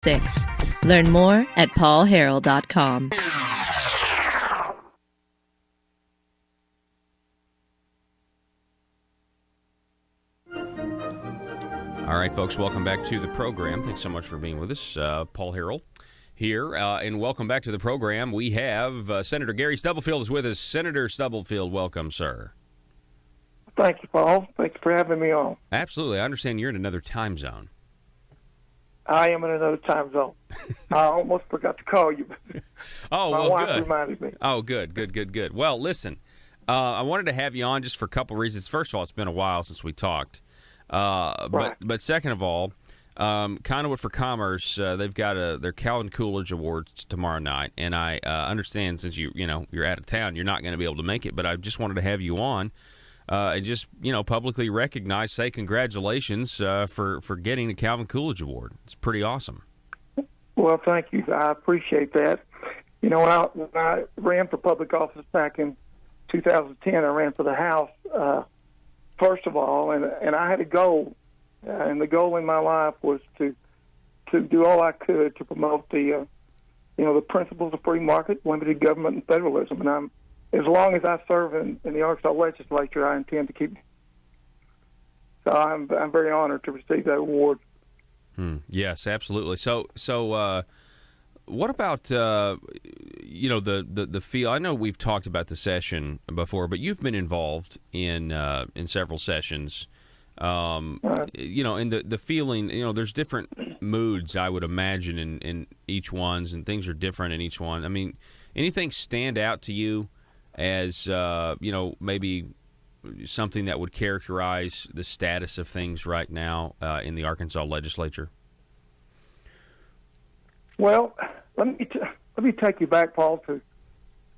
Learn more at paulharrell.com. All right, folks, welcome back to the program. Thanks so much for being with us. Paul Harrell here, and welcome back to the program. We have Senator Gary Stubblefield is with us. Senator Stubblefield, welcome, sir. Thank you, Paul. Thanks for having me on. Absolutely. I understand you're in another time zone. I am in another time zone. I almost forgot to call you. Oh, My well, wife good. reminded me. Oh, good. Well, listen, I wanted to have you on just for a couple reasons. First of all, it's been a while since we talked. Right. But second of all, Conduit for Commerce, they've got their Calvin Coolidge Awards tomorrow night, and I understand since you're out of town, you're not going to be able to make it. But I just wanted to have you on and just publicly recognize, say congratulations for getting the Calvin Coolidge Award. It's pretty awesome. Well, thank you. I appreciate that. When I ran for public office back in 2010, I ran for the House. First of all, and I had a goal, and the goal in my life was to do all I could to promote the principles of free market, limited government, and federalism. And as long as I serve in the Arkansas legislature, I intend to keep. So I'm very honored to receive that award. Yes, absolutely. So what about the field? I know we've talked about the session before, but you've been involved in several sessions. And the feeling, there's different moods, I would imagine, in each one's, and things are different in each one. I mean, anything stand out to you as maybe something that would characterize the status of things right now in the Arkansas legislature? Well, let me take you back, Paul, to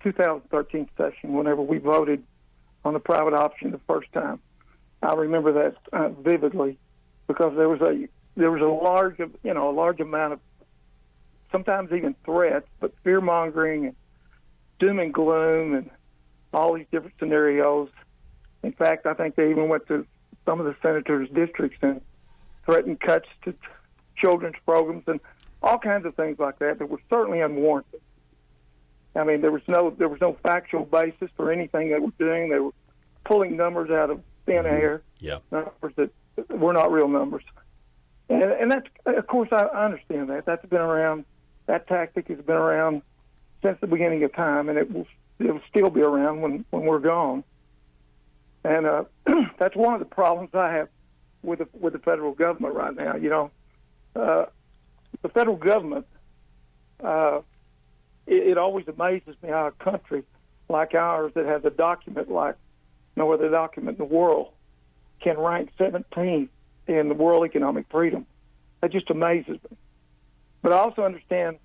2013 session whenever we voted on the private option the first time. I remember that vividly because there was a large amount of sometimes even threats, but fear mongering and doom and gloom and all these different scenarios. In fact, I think they even went to some of the senators' districts and threatened cuts to children's programs and all kinds of things like that were certainly unwarranted. I mean, there was no factual basis for anything they were doing. They were pulling numbers out of thin air, numbers that were not real numbers. And that's, of course, I understand that. That's been around. That tactic has been around since the beginning of time, and it will still be around when we're gone. And that's one of the problems I have with the federal government right now. The federal government, it always amazes me how a country like ours that has a document like no other document in the world can rank 17th in the world economic freedom. That just amazes me. But I also understand,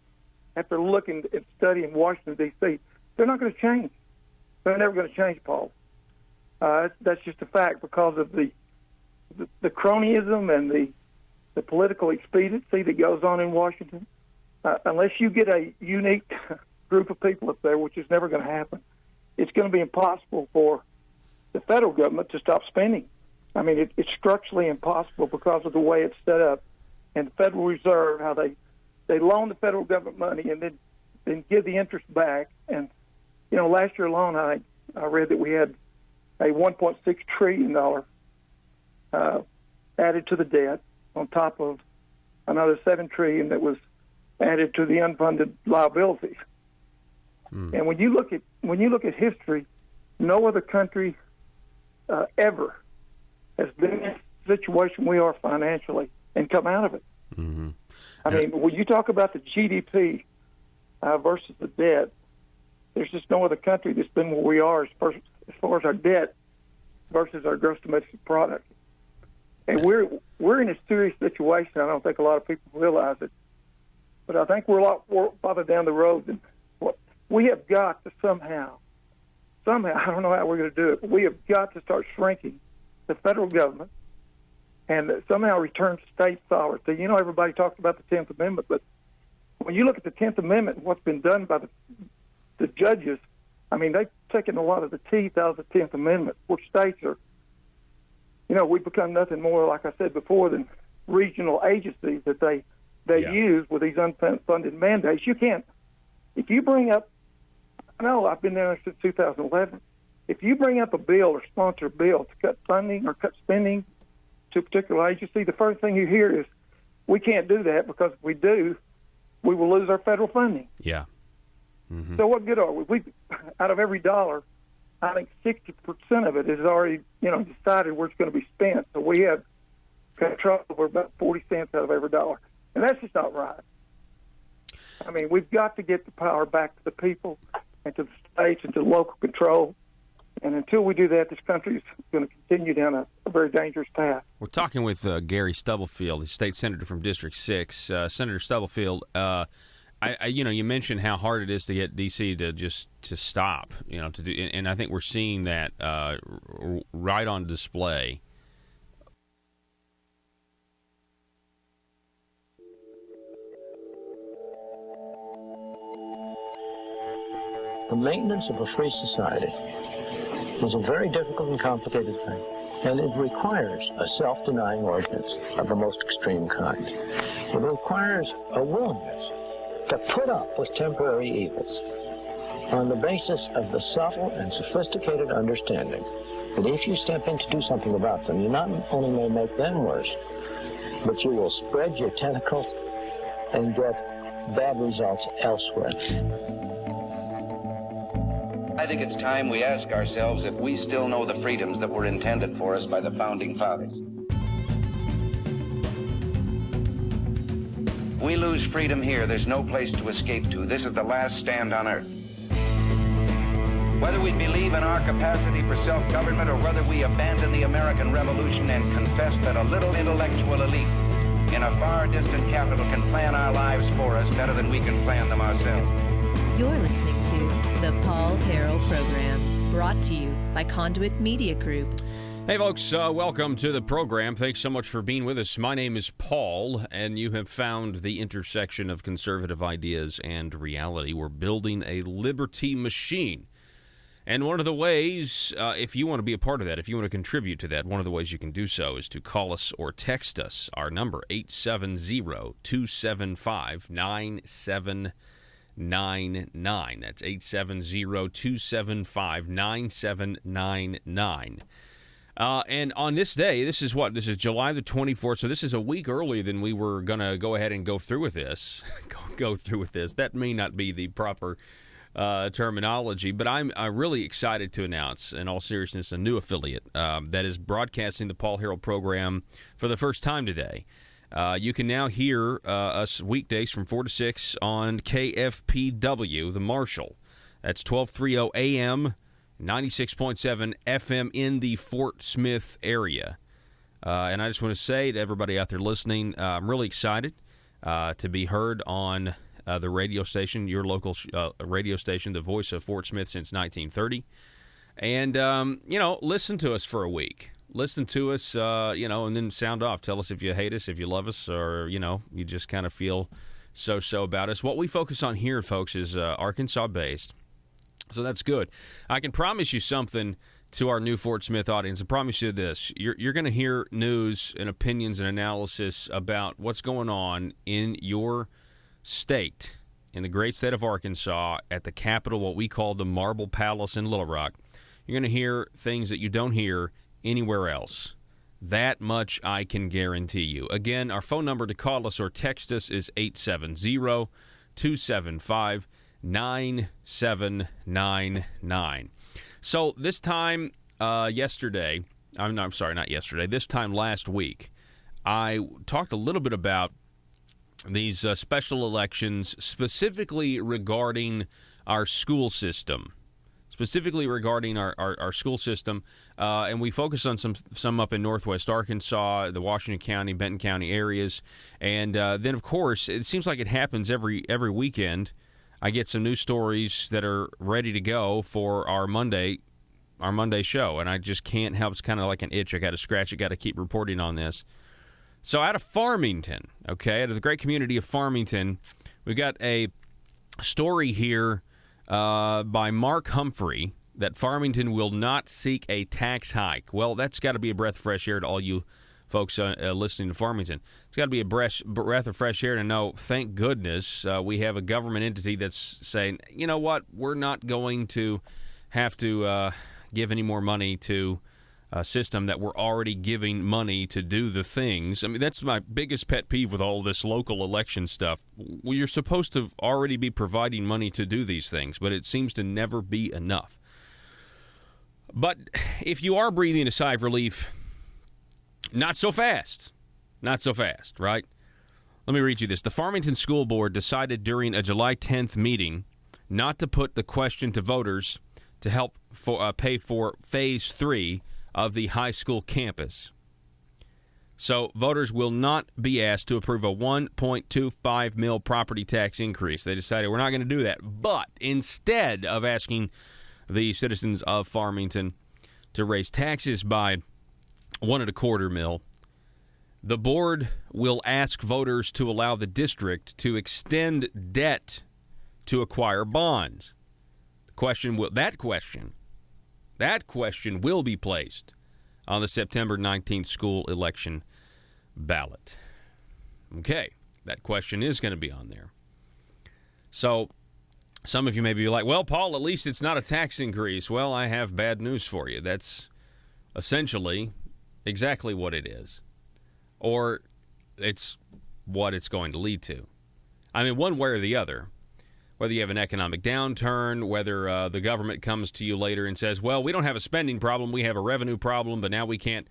after looking and studying Washington, D.C., they're not going to change. They're never going to change, Paul. That's just a fact because of the cronyism and the political expediency that goes on in Washington. Unless you get a unique group of people up there, which is never going to happen, it's going to be impossible for the federal government to stop spending. I mean, it's structurally impossible because of the way it's set up. And the Federal Reserve, how they loan the federal government money and then give the interest back. And, last year alone, I read that we had a $1.6 trillion added to the debt on top of another $7 trillion that was added to the unfunded liabilities. And when you look at history, no other country ever has been in the situation we are financially and come out of it. Mm-hmm. I mean, when you talk about the GDP versus the debt, there's just no other country that's been where we are as far as our debt versus our gross domestic product. And we're in a serious situation. I don't think a lot of people realize it, but I think we're a lot farther down the road than what we have got to somehow, I don't know how we're going to do it, but we have got to start shrinking the federal government and somehow return state sovereignty. Everybody talks about the 10th Amendment, but when you look at the 10th Amendment and what's been done by the judges, I mean, they've taken a lot of the teeth out of the 10th Amendment, where states are, we've become nothing more, like I said before, than regional agencies that they they use with these unfunded mandates. You can't, if you bring up, I know I've been there since 2011, if you bring up a bill or sponsor a bill to cut funding or cut spending to a particular agency, the first thing you hear is, we can't do that because if we do, we will lose our federal funding. Yeah. Mm-hmm. So what good are we? Out of every dollar, I think 60% of it is already, decided where it's going to be spent. So we have control over about 40 cents out of every dollar. And that's just not right. I mean, we've got to get the power back to the people and to the states and to local control. And until we do that, this country is going to continue down a very dangerous path. We're talking with Gary Stubblefield, the state senator from District 6. Senator Stubblefield, you mentioned how hard it is to get D.C. to stop, to do, and I think we're seeing that right on display. The maintenance of a free society is a very difficult and complicated thing, and it requires a self-denying ordinance of the most extreme kind. It requires a willingness to put up with temporary evils on the basis of the subtle and sophisticated understanding that if you step in to do something about them, you not only may make them worse, but you will spread your tentacles and get bad results elsewhere. I think it's time we ask ourselves if we still know the freedoms that were intended for us by the Founding Fathers. We lose freedom here, there's no place to escape to. This is the last stand on earth. Whether we believe in our capacity for self-government or whether we abandon the American Revolution and confess that a little intellectual elite in a far distant capital can plan our lives for us better than we can plan them ourselves. You're listening to the Paul Harrell Program, brought to you by Conduit Media Group. Hey, folks, welcome to the program. Thanks so much for being with us. My name is Paul, and you have found the intersection of conservative ideas and reality. We're building a liberty machine. And one of the ways, if you want to be a part of that, if you want to contribute to that, one of the ways you can do so is to call us or text us. Our number, 870-275-9799. That's 870-275-9799. And on this day, this is July the 24th, so this is a week earlier than we were going to go ahead and go through with this. go through with this. That may not be the proper terminology, but I'm really excited to announce, in all seriousness, a new affiliate that is broadcasting the Paul Harrell program for the first time today. You can now hear us weekdays from 4 to 6 on KFPW, the Marshall. That's 1230 AM, 96.7 FM in the Fort Smith area. And I just want to say to everybody out there listening, I'm really excited to be heard on the radio station, your local radio station, the voice of Fort Smith since 1930. And, listen to us for a week. Listen to us, and then sound off. Tell us if you hate us, if you love us, or, you just kind of feel so-so about us. What we focus on here, folks, is Arkansas-based. So that's good. I can promise you something to our new Fort Smith audience. I promise you this. You're going to hear news and opinions and analysis about what's going on in your state, in the great state of Arkansas, at the capital, what we call the Marble Palace in Little Rock. You're going to hear things that you don't hear anywhere else. That much I can guarantee you. Again, our phone number to call us or text us is 870-275-9799. So this time this time last week, I talked a little bit about these special elections, specifically regarding our school system. And we focus on some up in northwest Arkansas, the Washington County, Benton County areas, and then of course it seems like it happens every weekend. I get some news stories that are ready to go for our Monday show, and I just can't help. It's kind of like an itch. I got to scratch it. Got to keep reporting on this. So out of Farmington, out of the great community of Farmington, we got a story here by Mark Humphrey that Farmington will not seek a tax hike. Well, that's got to be a breath of fresh air to all you folks listening to Farmington. It's got to be a breath of fresh air to know, thank goodness, we have a government entity that's saying, you know what, we're not going to have to give any more money to a system that we're already giving money to do the things. I mean, that's my biggest pet peeve with all this local election stuff. Well, you're supposed to already be providing money to do these things, but it seems to never be enough. But if you are breathing a sigh of relief, not so fast. Not so fast, right? Let me read you this. The Farmington School Board decided during a July 10th meeting not to put the question to voters to help pay for Phase 3 of the high school campus. So voters will not be asked to approve a $1.25 million property tax increase. They decided we're not going to do that. But instead of asking the citizens of Farmington to raise taxes by $1.25 million, the board will ask voters to allow the district to extend debt to acquire bonds. That question will be placed on the September 19th school election ballot. Okay, that question is going to be on there. So some of you may be like, well, Paul, at least it's not a tax increase. Well, I have bad news for you. That's essentially exactly what it is. Or it's what it's going to lead to. I mean, one way or the other. Whether you have an economic downturn, whether the government comes to you later and says, well, we don't have a spending problem, we have a revenue problem, but now we can't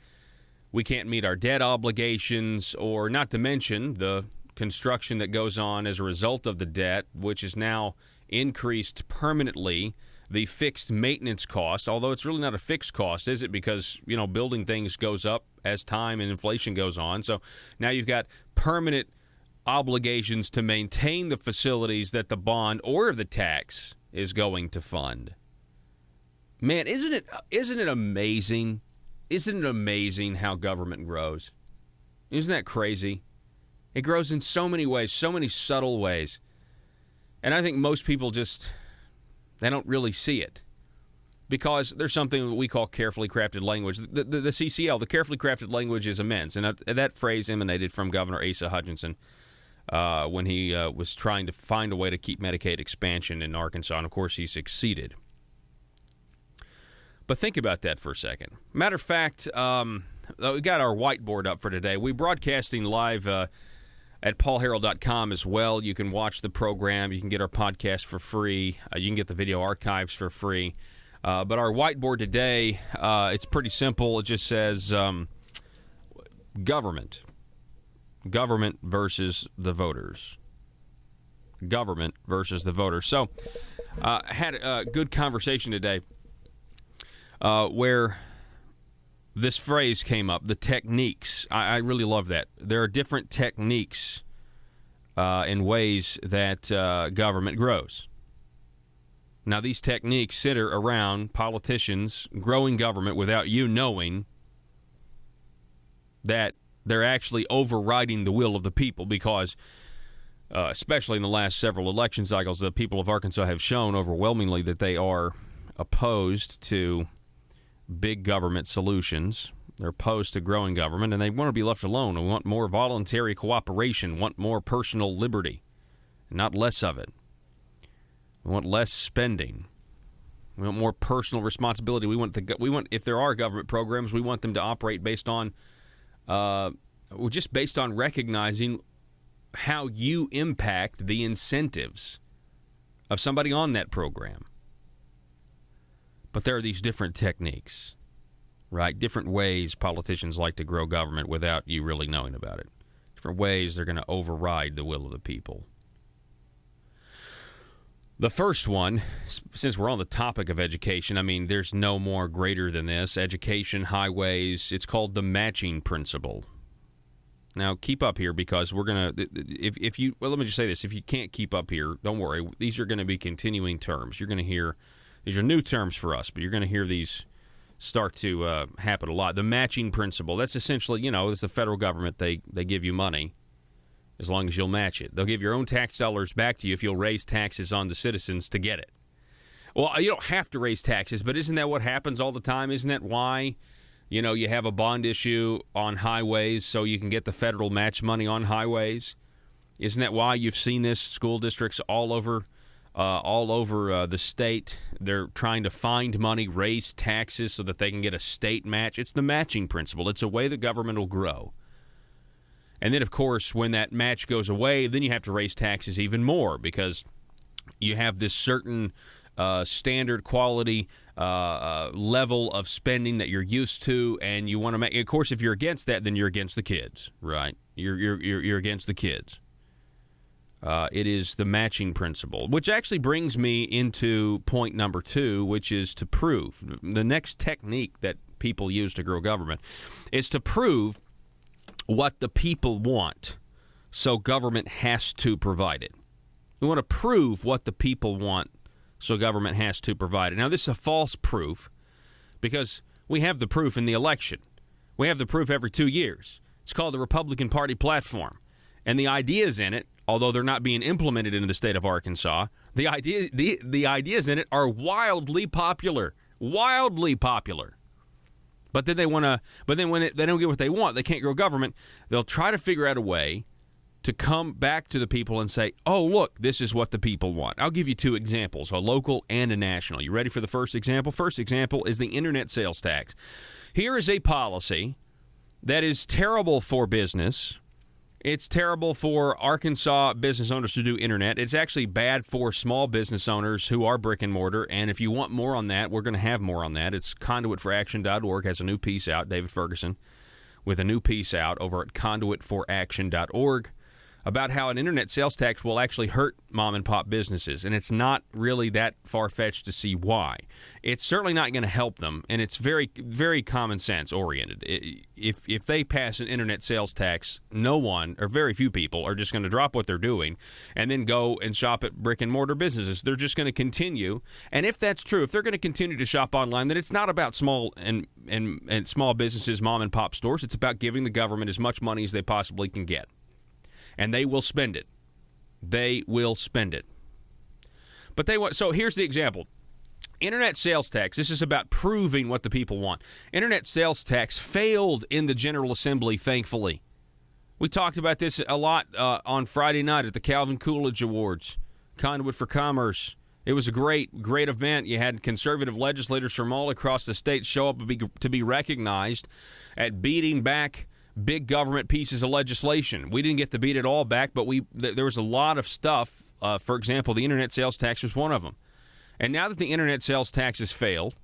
meet our debt obligations, or not to mention the construction that goes on as a result of the debt, which is now increased permanently, the fixed maintenance cost, although it's really not a fixed cost, is it? Because, building things goes up as time and inflation goes on. So now you've got permanent obligations to maintain the facilities that the bond or the tax is going to fund. Man, isn't it amazing? Isn't it amazing how government grows? Isn't that crazy? It grows in so many ways, so many subtle ways. And I think most people they don't really see it. Because there's something that we call carefully crafted language. The CCL, the carefully crafted language, is immense. And that phrase emanated from Governor Asa Hutchinson when he was trying to find a way to keep Medicaid expansion in Arkansas. And, of course, he succeeded. But think about that for a second. Matter of fact, we got our whiteboard up for today. We're broadcasting live at paulharrell.com as well. You can watch the program. You can get our podcast for free. You can get the video archives for free. But our whiteboard today, it's pretty simple. It just says government. Government versus the voters. Government versus the voters. So, had a good conversation today where this phrase came up, the techniques. I really love that. There are different techniques in ways that government grows. Now, these techniques center around politicians growing government without you knowing that they're actually overriding the will of the people, because especially in the last several election cycles, the people of Arkansas have shown overwhelmingly that they are opposed to big government solutions. They're opposed to growing government, and they want to be left alone. They want more voluntary cooperation, want more personal liberty, not less of it. We want less spending. We want more personal responsibility. We want if there are government programs, we want them to operate based on just based on recognizing how you impact the incentives of somebody on that program. But there are these different techniques, right? Different ways politicians like to grow government without you really knowing about it. Different ways they're going to override the will of the people. The first one, since we're on the topic of education, I mean, there's no more greater than this. Education, highways, it's called the matching principle. Now, keep up here, because we're going to, let me just say this. If you can't keep up here, don't worry. These are going to be continuing terms. You're going to hear, these are new terms for us, but you're going to hear these start to happen a lot. The matching principle, that's essentially, it's the federal government. They give you money as long as you'll match it. They'll give your own tax dollars back to you if you'll raise taxes on the citizens to get it. Well, you don't have to raise taxes, but isn't that what happens all the time? Isn't that why You know, you have a bond issue on highways so you can get the federal match money on highways. Isn't that why you've seen this? School districts all over the state. They're trying to find money, raise taxes so that they can get a state match. It's the matching principle. It's a way the government will grow. And then, of course, when that match goes away, then you have to raise taxes even more because you have this certain standard quality level of spending that you're used to, and you want to make. Of course, if you're against that, then you're against the kids, right? You're against the kids. It is the matching principle, which actually brings me into point number 2, which is to prove. The next technique that people use to grow government is to prove what the people want, so government has to provide it. We want to prove what the people want, so government has to provide it. Now, this is a false proof because we have the proof in the election. We have the proof every 2 years. It's called the Republican Party platform. And the ideas in it, although they're not being implemented into the state of Arkansas, the ideas in it are wildly popular. Wildly popular. But then they want to. But then when they don't get what they want, they can't grow government. They'll try to figure out a way to come back to the people and say, "Oh, look, this is what the people want." I'll give you 2 examples, a local and a national. You ready for the first example? First example is the internet sales tax. Here is a policy that is terrible for business. It's terrible for Arkansas business owners to do internet. It's actually bad for small business owners who are brick and mortar. And if you want more on that, we're going to have more on that. It's conduitforaction.org has a new piece out, David Ferguson, with a new piece out over at conduitforaction.org about how an internet sales tax will actually hurt mom and pop businesses. And it's not really that far-fetched to see why. It's certainly not going to help them, and it's very, very common sense oriented. If they pass an internet sales tax, no one or very few people are just going to drop what they're doing and then go and shop at brick and mortar businesses. They're just going to continue. And if that's true, if they're going to continue to shop online, then it's not about small and small businesses, mom and pop stores. It's about giving the government as much money as they possibly can get. And they will spend it. They will spend it. But they want. So here's the example. Internet sales tax. This is about proving what the people want. Internet sales tax failed in the General Assembly, thankfully. We talked about this a lot on Friday night at the Calvin Coolidge Awards, Conduit for Commerce. It was a great, great event. You had conservative legislators from all across the state show up to be recognized at beating back big government pieces of legislation. We didn't get to beat it all back, but there was a lot of stuff. For example, the internet sales tax was one of them. And now that the internet sales tax has failed,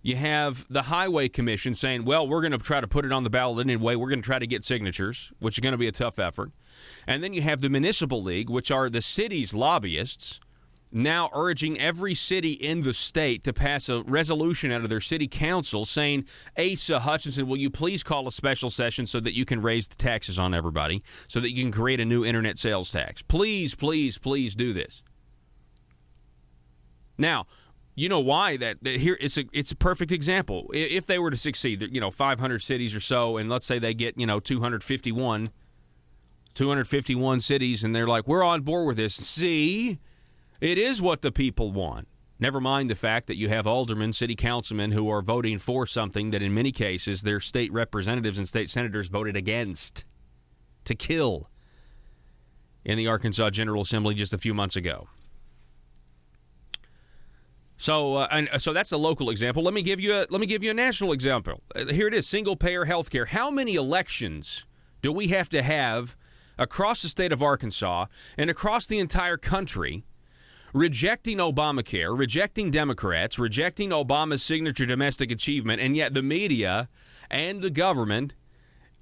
you have the Highway Commission saying, well, we're going to try to put it on the ballot anyway. We're going to try to get signatures, which is going to be a tough effort. And then you have the Municipal League, which are the city's lobbyists, now urging every city in the state to pass a resolution out of their city council saying, Asa Hutchinson, will you please call a special session so that you can raise the taxes on everybody, so that you can create a new internet sales tax. Please, please, please do this. Now, you know why that here it's a perfect example. If they were to succeed, 500 cities or so, and let's say they get 251 cities, and they're like, we're on board with this. See, it is what the people want. Never mind the fact that you have aldermen, city councilmen who are voting for something that in many cases their state representatives and state senators voted against to kill in the Arkansas General Assembly just a few months ago. So that's a local example. Let me give you a national example. Here it is: single-payer health care. How many elections do we have to have across the state of Arkansas and across the entire country rejecting Obamacare, rejecting Democrats, rejecting Obama's signature domestic achievement, and yet the media and the government,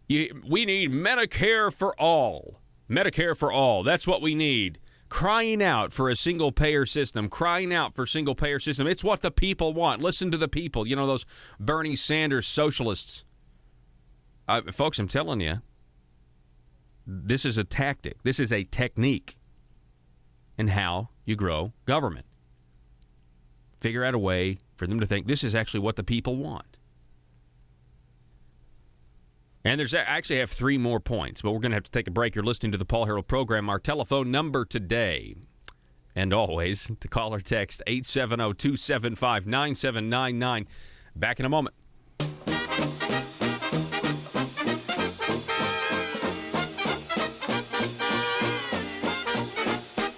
we need Medicare for all. Medicare for all. That's what we need. Crying out for a single-payer system, crying out for single-payer system. It's what the people want. Listen to the people. Those Bernie Sanders socialists. Folks, I'm telling you, this is a tactic. This is a technique in how you grow government. Figure out a way for them to think this is actually what the people want. And I actually have 3 more points, but we're going to have to take a break. You're listening to the Paul Harrell Program. Our telephone number today, and always, to call or text, 870-275-9799. Back in a moment.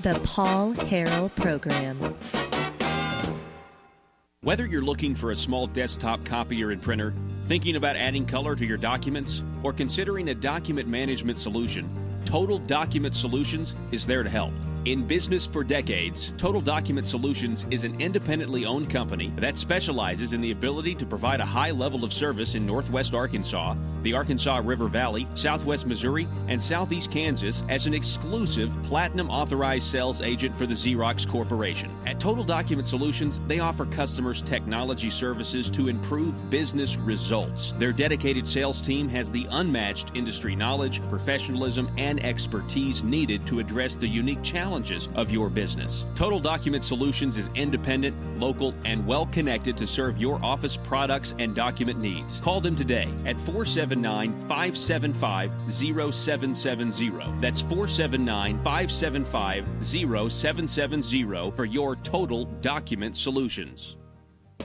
The Paul Harrell Program. Whether you're looking for a small desktop copier and printer, thinking about adding color to your documents, or considering a document management solution, Total Document Solutions is there to help. In business for decades, Total Document Solutions is an independently owned company that specializes in the ability to provide a high level of service in Northwest Arkansas, the Arkansas River Valley, Southwest Missouri, and Southeast Kansas as an exclusive Platinum Authorized Sales Agent for the Xerox Corporation. At Total Document Solutions, they offer customers technology services to improve business results. Their dedicated sales team has the unmatched industry knowledge, professionalism, and expertise needed to address the unique challenges of your business. Total Document Solutions is independent, local, and well-connected to serve your office products and document needs. Call them today at 479-575-0770. That's 479-575-0770 for your Total Document Solutions.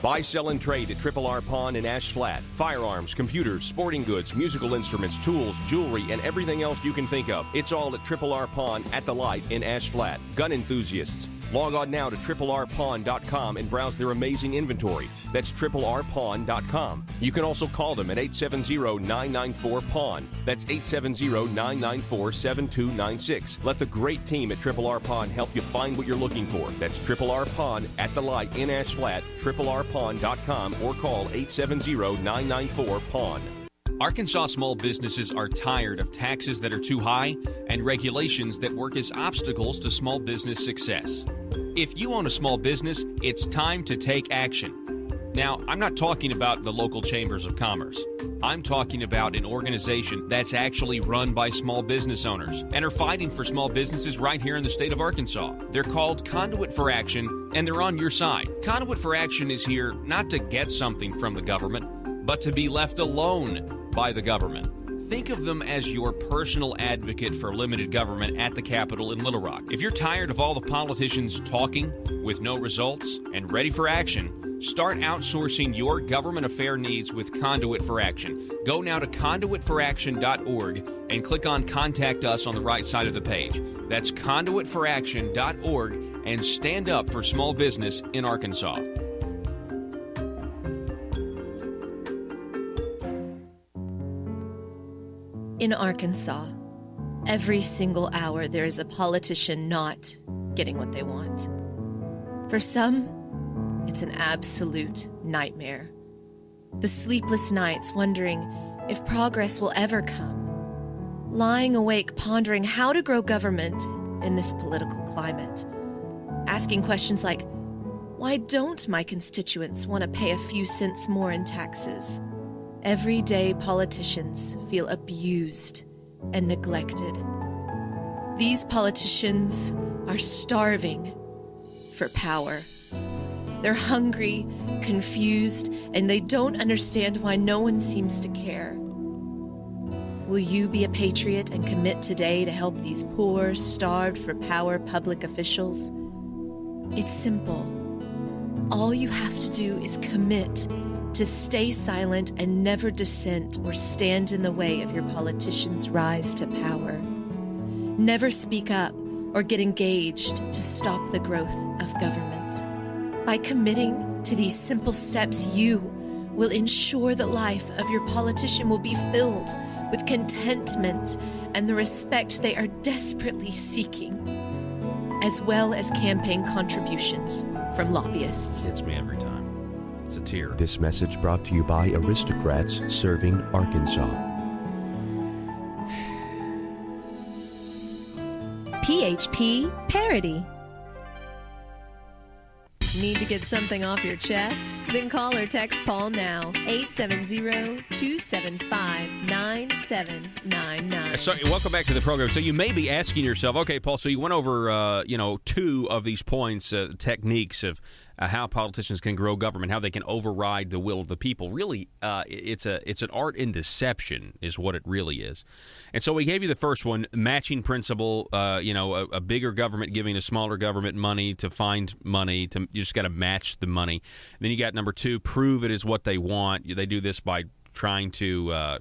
Buy, sell, and trade at Triple R Pawn in Ash Flat. Firearms, computers, sporting goods, musical instruments, tools, jewelry, and everything else you can think of. It's all at Triple R Pawn at the Light in Ash Flat. Gun enthusiasts, log on now to triplrpawn.com and browse their amazing inventory. That's triplrpawn.com. You can also call them at 870-994-PAWN. That's 870-994-7296. Let the great team at Triple R Pawn help you find what you're looking for. That's Triple R Pawn at the Light in Ash Flat, triplrpawn.com, or call 870-994-PAWN. Arkansas small businesses are tired of taxes that are too high and regulations that work as obstacles to small business success. If you own a small business, it's time to take action. Now, I'm not talking about the local chambers of commerce. I'm talking about an organization that's actually run by small business owners and are fighting for small businesses right here in the state of Arkansas. They're called Conduit for Action, and they're on your side. Conduit for Action is here not to get something from the government, but to be left alone by the government. Think of them as your personal advocate for limited government at the Capitol in Little Rock. If you're tired of all the politicians talking with no results and ready for action, start outsourcing your government affair needs with Conduit for Action. Go now to conduitforaction.org and click on Contact Us on the right side of the page. That's conduitforaction.org, and stand up for small business in Arkansas. In Arkansas, every single hour there is a politician not getting what they want. For some, it's an absolute nightmare. The sleepless nights wondering if progress will ever come. Lying awake pondering how to grow government in this political climate. Asking questions like, why don't my constituents want to pay a few cents more in taxes? Everyday politicians feel abused and neglected. These politicians are starving for power. They're hungry, confused, and they don't understand why no one seems to care. Will you be a patriot and commit today to help these poor, starved for power public officials? It's simple. All you have to do is commit to stay silent and never dissent or stand in the way of your politicians' rise to power. Never speak up or get engaged to stop the growth of government. By committing to these simple steps, you will ensure the life of your politician will be filled with contentment and the respect they are desperately seeking, as well as campaign contributions from lobbyists. Hits me every time. It's a tear. This message brought to you by Aristocrats Serving Arkansas. PHP Parody. Need to get something off your chest? Then call or text Paul now, 870-275-9799. So, welcome back to the program. So you may be asking yourself, okay, Paul, so you went over, two of these points, techniques of how politicians can grow government, how they can override the will of the people. Really, it's an art in deception is what it really is. And so we gave you the first one, matching principle, a bigger government giving a smaller government money to find money. You just got to match the money. And then you got number two, prove it is what they want. They do this by trying to,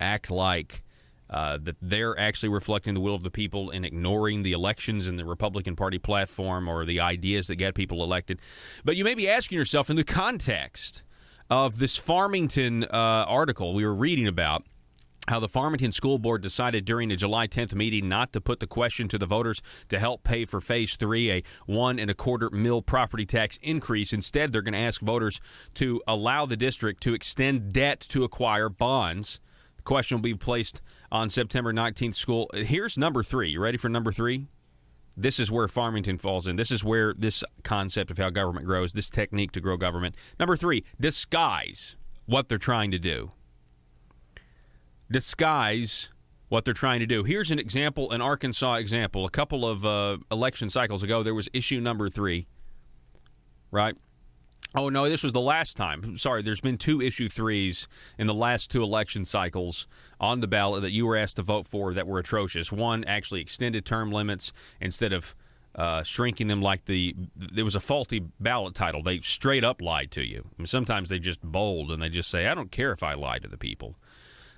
act like that they're actually reflecting the will of the people and ignoring the elections and the Republican Party platform or the ideas that get people elected. But you may be asking yourself, in the context of this Farmington article we were reading about, how the Farmington School Board decided during a July 10th meeting not to put the question to the voters to help pay for Phase 3, a 1.25 mil property tax increase. Instead, they're going to ask voters to allow the district to extend debt to acquire bonds. The question will be placed on September 19th. School. Here's number 3. You ready for number 3? This is where Farmington falls in. This is where this concept of how government grows, this technique to grow government. Number 3, disguise what they're trying to do. Disguise what they're trying to do. Here's an example, an Arkansas example. A couple of election cycles ago, there was issue number 3, right? Oh, no, this was the last time. Sorry, there's been 2 issue 3s in the last 2 election cycles on the ballot that you were asked to vote for that were atrocious. One actually extended term limits instead of shrinking them like there was a faulty ballot title. They straight up lied to you. I mean, sometimes they just bold and they just say, I don't care if I lie to the people.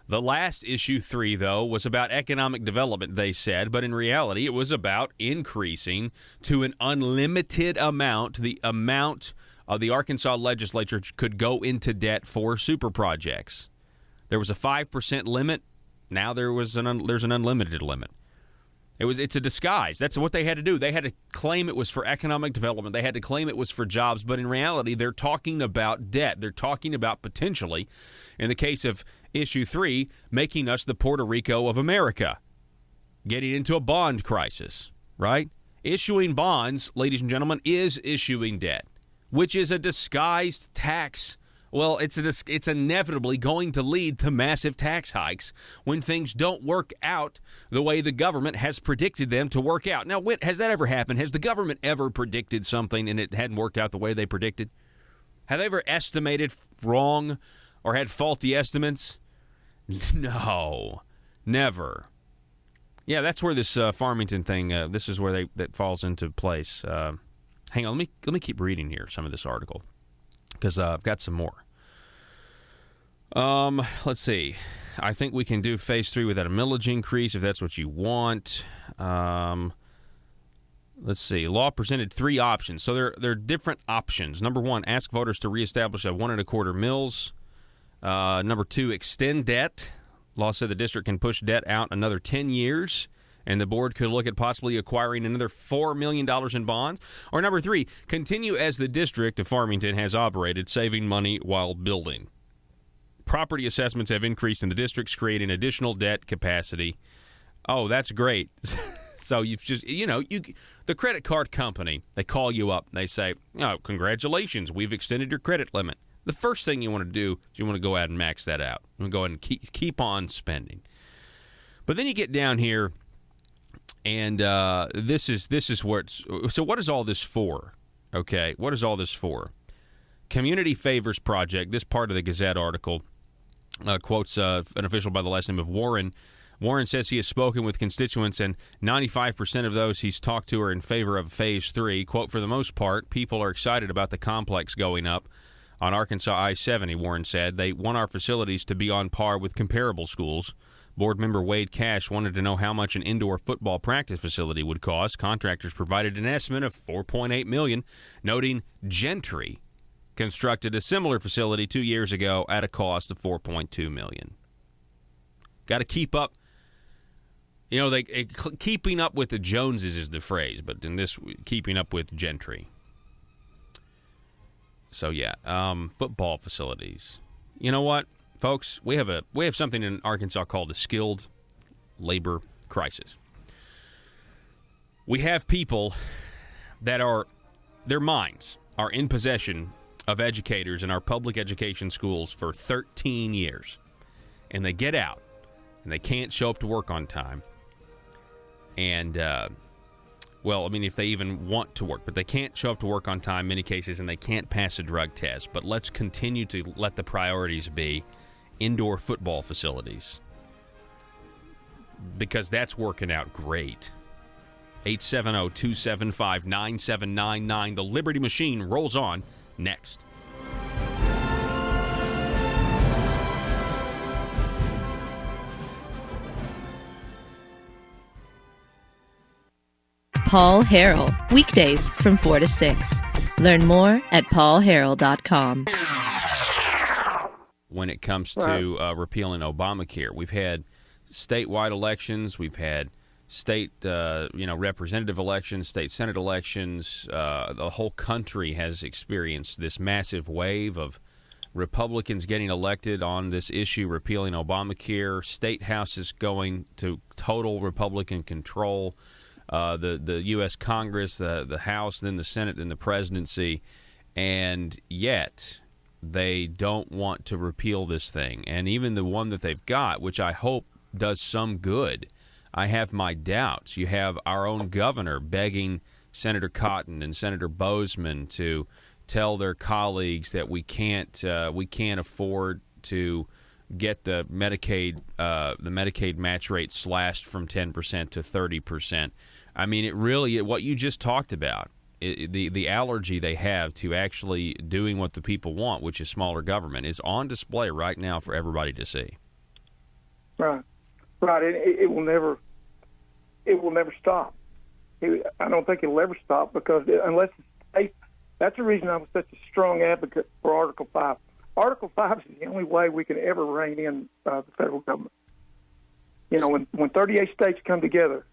The last issue 3, though, was about economic development, they said, but in reality it was about increasing to an unlimited amount the amount of the Arkansas legislature could go into debt for super projects. There was a 5% limit. Now there's an unlimited limit. It's a disguise. That's what they had to do. They had to claim it was for economic development. They had to claim it was for jobs, but in reality they're talking about debt. They're talking about potentially, in the case of issue 3, making us the Puerto Rico of America, getting into a bond crisis, right? Issuing bonds, ladies and gentlemen, is issuing debt, which is a disguised tax. Well, it's inevitably going to lead to massive tax hikes when things don't work out the way the government has predicted them to work out. Now, has that ever happened? Has the government ever predicted something and it hadn't worked out the way they predicted? Have they ever estimated wrong or had faulty estimates? No, never. Yeah, that's where this Farmington thing, this is where that falls into place. Hang on, let me keep reading here some of this article because I've got some more. Let's see. I think we can do Phase 3 without a millage increase if that's what you want. Let's see. Law presented 3 options. So there are different options. Number 1, ask voters to reestablish a 1.25 mils. Number 2, extend debt. Law said the district can push debt out another 10 years, and the board could look at possibly acquiring another $4 million in bonds. Or number 3, continue as the district of Farmington has operated, saving money while building. Property assessments have increased in the districts, creating additional debt capacity. Oh, that's great. So you've just, the credit card company, they call you up. They say, oh, congratulations, we've extended your credit limit. The first thing you want to do is you want to go ahead and max that out. You want to go ahead and keep on spending. But then you get down here, and this is where it's. So what is all this for? Okay, what is all this for? Community Favors Project. This part of the Gazette article quotes an official by the last name of Warren. Warren says he has spoken with constituents, and 95% of those he's talked to are in favor of Phase 3. Quote, for the most part, people are excited about the complex going up on Arkansas I-70, Warren said. They want our facilities to be on par with comparable schools. Board member Wade Cash wanted to know how much an indoor football practice facility would cost. Contractors provided an estimate of $4.8 million, noting Gentry constructed a similar facility 2 years ago at a cost of $4.2 million. Got to keep up. Keeping up with the Joneses is the phrase, but in this, keeping up with Gentry. So yeah, football facilities. You know what, folks? We have something in Arkansas called a skilled labor crisis. We have people that their minds are in possession of educators in our public education schools for 13 years, and they get out and they can't show up to work on time. And if they even want to work, but they can't show up to work on time in many cases, and they can't pass a drug test. But let's continue to let the priorities be indoor football facilities, because that's working out great. 870-275-9799. The Liberty Machine rolls on next. Paul Harrell, weekdays from 4 to 6. Learn more at paulharrell.com. When it comes to repealing Obamacare, we've had statewide elections, we've had state, representative elections, state senate elections. The whole country has experienced this massive wave of Republicans getting elected on this issue, repealing Obamacare. State houses going to total Republican control. The U.S. Congress, the House, then the Senate, then the presidency, and yet they don't want to repeal this thing. And even the one that they've got, which I hope does some good, I have my doubts. You have our own governor begging Senator Cotton and Senator Bozeman to tell their colleagues that we can't afford to get the Medicaid match rate slashed from 10% to 30%. I mean, it really, what you just talked about, the allergy they have to actually doing what the people want, which is smaller government, is on display right now for everybody to see. Right. It will never stop. I don't think it will ever stop, because unless the state, that's the reason I was such a strong advocate for Article 5. Article 5 is the only way we can ever rein in the federal government. You know, when 38 states come together,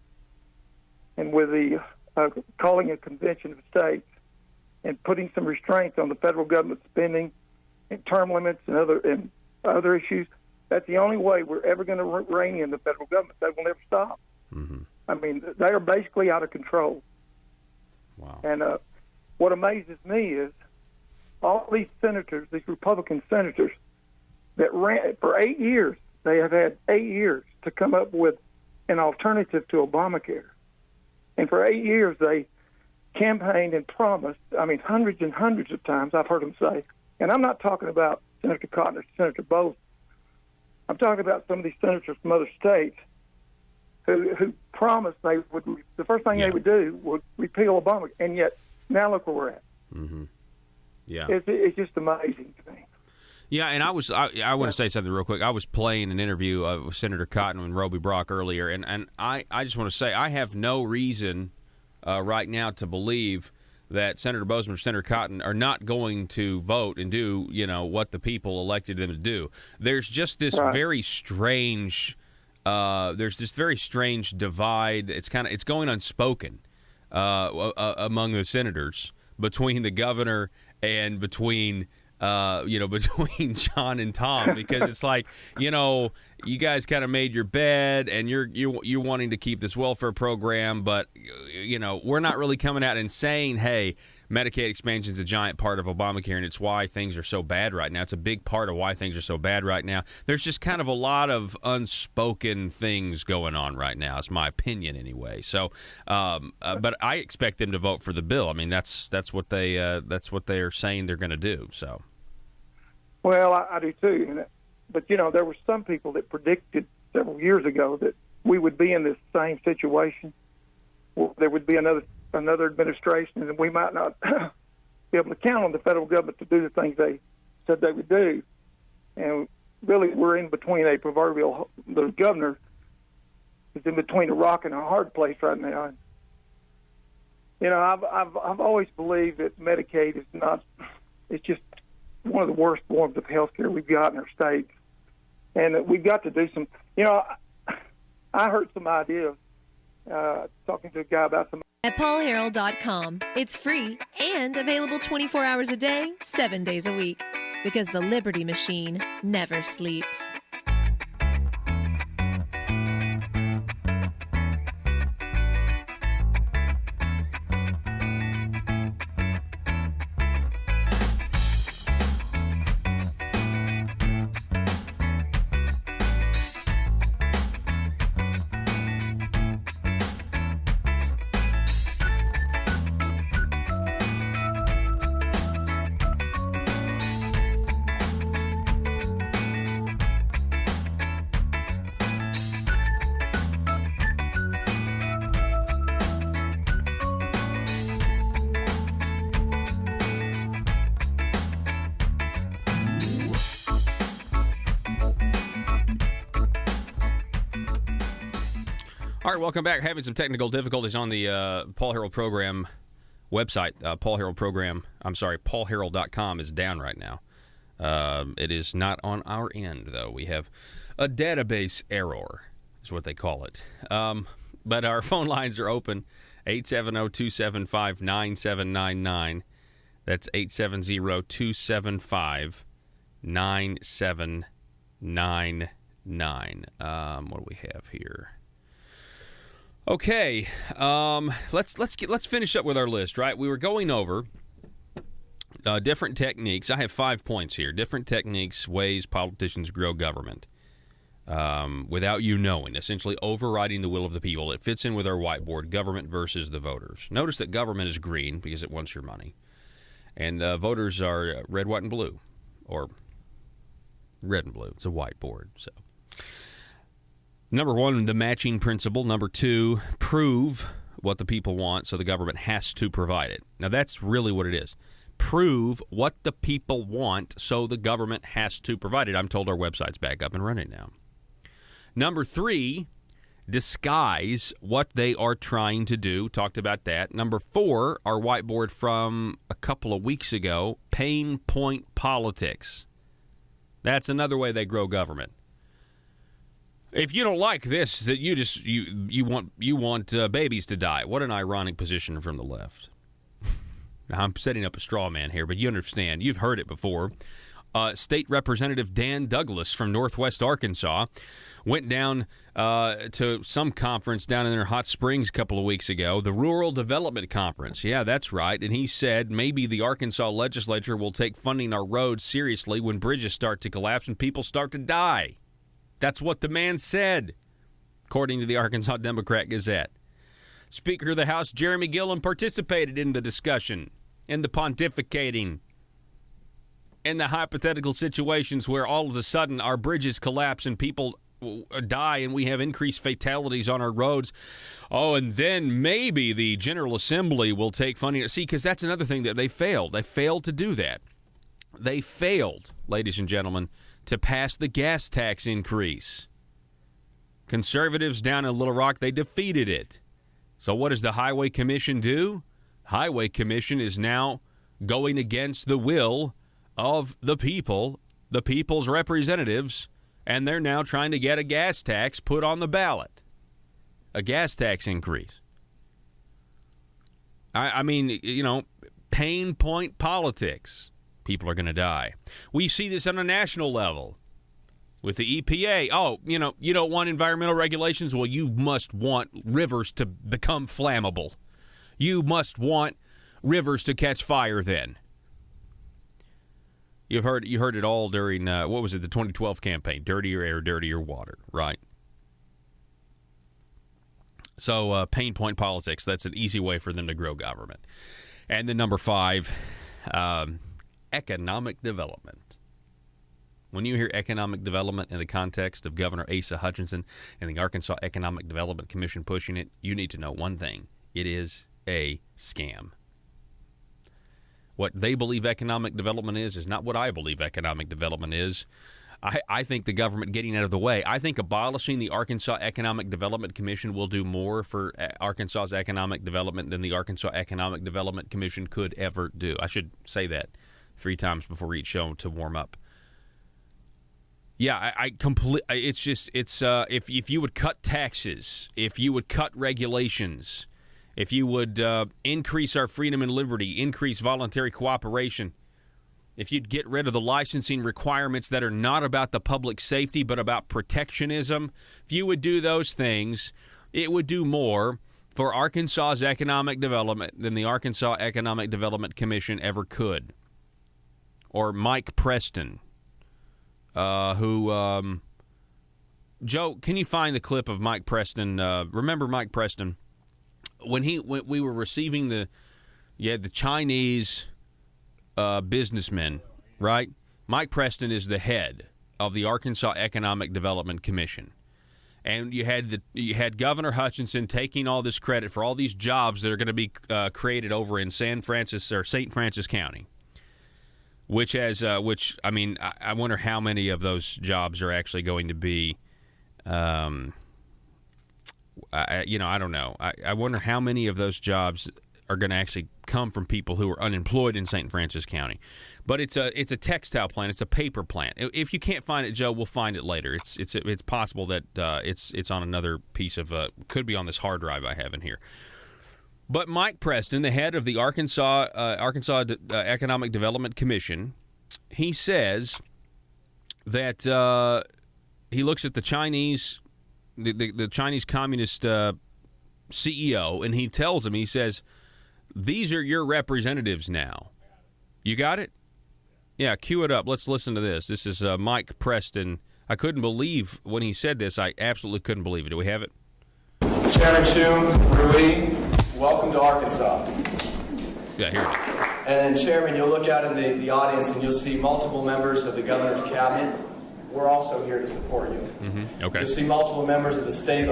and with the calling a convention of states and putting some restraints on the federal government spending and term limits and other issues, that's the only way we're ever going to rein in the federal government. They will never stop. Mm-hmm. I mean, they are basically out of control. Wow. And what amazes me is all these senators, these Republican senators, that ran for 8 years, they have had 8 years to come up with an alternative to Obamacare. And for 8 years, they campaigned and promised, I mean, hundreds and hundreds of times I've heard them say, and I'm not talking about Senator Cotton or Senator Bozeman. I'm talking about some of these senators from other states who promised they would, the first thing they would do would repeal Obamacare, and yet now look where we're at. Mm-hmm. Yeah, it's just amazing to me. Yeah, and I want to say something real quick. I was playing an interview with Senator Cotton and Roby Brock earlier, and I just want to say I have no reason right now to believe that Senator Bozeman or Senator Cotton are not going to vote and do, what the people elected them to do. There's just this very strange divide. It's going unspoken among the senators between the governor and between John and Tom, because it's like, you guys kind of made your bed and you're wanting to keep this welfare program, but we're not really coming out and saying, hey, Medicaid expansion is a giant part of Obamacare and it's why things are so bad right now. It's a big part of why things are so bad right now. There's just kind of a lot of unspoken things going on right now. It's my opinion anyway. So, but I expect them to vote for the bill. I mean, that's what they are saying they're going to do. So. Well, I do too. But, there were some people that predicted several years ago that we would be in this same situation. There would be another administration, and we might not be able to count on the federal government to do the things they said they would do. And really, we're in between the governor is in between a rock and a hard place right now. And, I've always believed that Medicaid is not, it's just one of the worst forms of health care we've got in our state. And we've got to do some, I heard some ideas talking to a guy about some. At paulharrell.com. It's free and available 24 hours a day, 7 days a week. Because the Liberty Machine never sleeps. All right, welcome back. Having some technical difficulties on the Paul Harrell program website. paulharrell.com is down right now. It is not on our end, though. We have a database error, is what they call it. But our phone lines are open, 870-275-9799. That's 870-275-9799. What do we have here? Okay, let's finish up with our list, right? We were going over different techniques. I have 5 points here. Different techniques, ways politicians grow government without you knowing, essentially overriding the will of the people. It fits in with our whiteboard, government versus the voters. Notice that government is green because it wants your money. And voters are red, white, and blue, or red and blue. It's a whiteboard, so. Number 1, the matching principle. Number 2, prove what the people want, so the government has to provide it. Now, that's really what it is. Prove what the people want, so the government has to provide it. I'm told our website's back up and running now. Number 3, disguise what they are trying to do. Talked about that. Number 4, our whiteboard from a couple of weeks ago, pain point politics. That's another way they grow government. If you don't like this, that you want babies to die. What an ironic position from the left. Now, I'm setting up a straw man here, but you understand. You've heard it before. State Representative Dan Douglas from Northwest Arkansas went down to some conference down in their Hot Springs a couple of weeks ago, the Rural Development Conference. Yeah, that's right. And he said maybe the Arkansas legislature will take funding our roads seriously when bridges start to collapse and people start to die. That's what the man said, according to the Arkansas Democrat Gazette. Speaker of the House Jeremy Gillum participated in the discussion, in the pontificating, in the hypothetical situations where all of a sudden our bridges collapse and people die and we have increased fatalities on our roads. Oh, and then maybe the General Assembly will take funding. See, because that's another thing that they failed. They failed to do that. They failed, ladies and gentlemen, to pass the gas tax increase. Conservatives down in Little Rock, they defeated it. So what does the Highway Commission do? The Highway Commission is now going against the will of the people, the people's representatives, and they're now trying to get a gas tax put on the ballot. A gas tax increase. I mean, you know, pain point politics. People are going to die. We see this on a national level with the EPA. Oh, you know, you don't want environmental regulations? Well, you must want rivers to become flammable. You must want rivers to catch fire then. You heard it all during, what was it, the 2012 campaign, dirtier air, dirtier water, right? So pain point politics, that's an easy way for them to grow government. And then number 5, economic development. When you hear economic development in the context of Governor Asa Hutchinson and the Arkansas Economic Development Commission pushing it, you need to know one thing. It is a scam. What they believe economic development is not what I believe economic development is. I think the government getting out of the way. I think abolishing the Arkansas Economic Development Commission will do more for Arkansas's economic development than the Arkansas Economic Development Commission could ever do. I should say that 3 times before each show to warm up. Yeah, if you would cut taxes, if you would cut regulations, if you would increase our freedom and liberty, increase voluntary cooperation, if you'd get rid of the licensing requirements that are not about the public safety but about protectionism, if you would do those things, it would do more for Arkansas's economic development than the Arkansas Economic Development Commission ever could. Or Mike Preston, Joe, can you find the clip of Mike Preston? Remember Mike Preston? When we were receiving the Chinese businessmen, right? Mike Preston is the head of the Arkansas Economic Development Commission. And you had Governor Hutchinson taking all this credit for all these jobs that are going to be created over in St. Francis County. I wonder how many of those jobs are actually going to be I don't know. I wonder how many of those jobs are going to actually come from people who are unemployed in St. Francis County. But it's a textile plant. It's a paper plant. If you can't find it, Joe, we'll find it later. It's possible that it's on another piece of could be on this hard drive I have in here. But Mike Preston, the head of the Arkansas Economic Development Commission, he says that he looks at the Chinese, the Chinese Communist CEO, and he tells him, he says, these are your representatives now. You got it? Yeah, cue it up. Let's listen to this. This is Mike Preston. I couldn't believe when he said this. I absolutely couldn't believe it. Do we have it? Chairman Chu, Rui, welcome to Arkansas. Yeah, here it is. And Chairman, you'll look out in the audience and you'll see multiple members of the governor's cabinet. We're also here to support you. Mm-hmm. Okay. You'll see multiple members of the state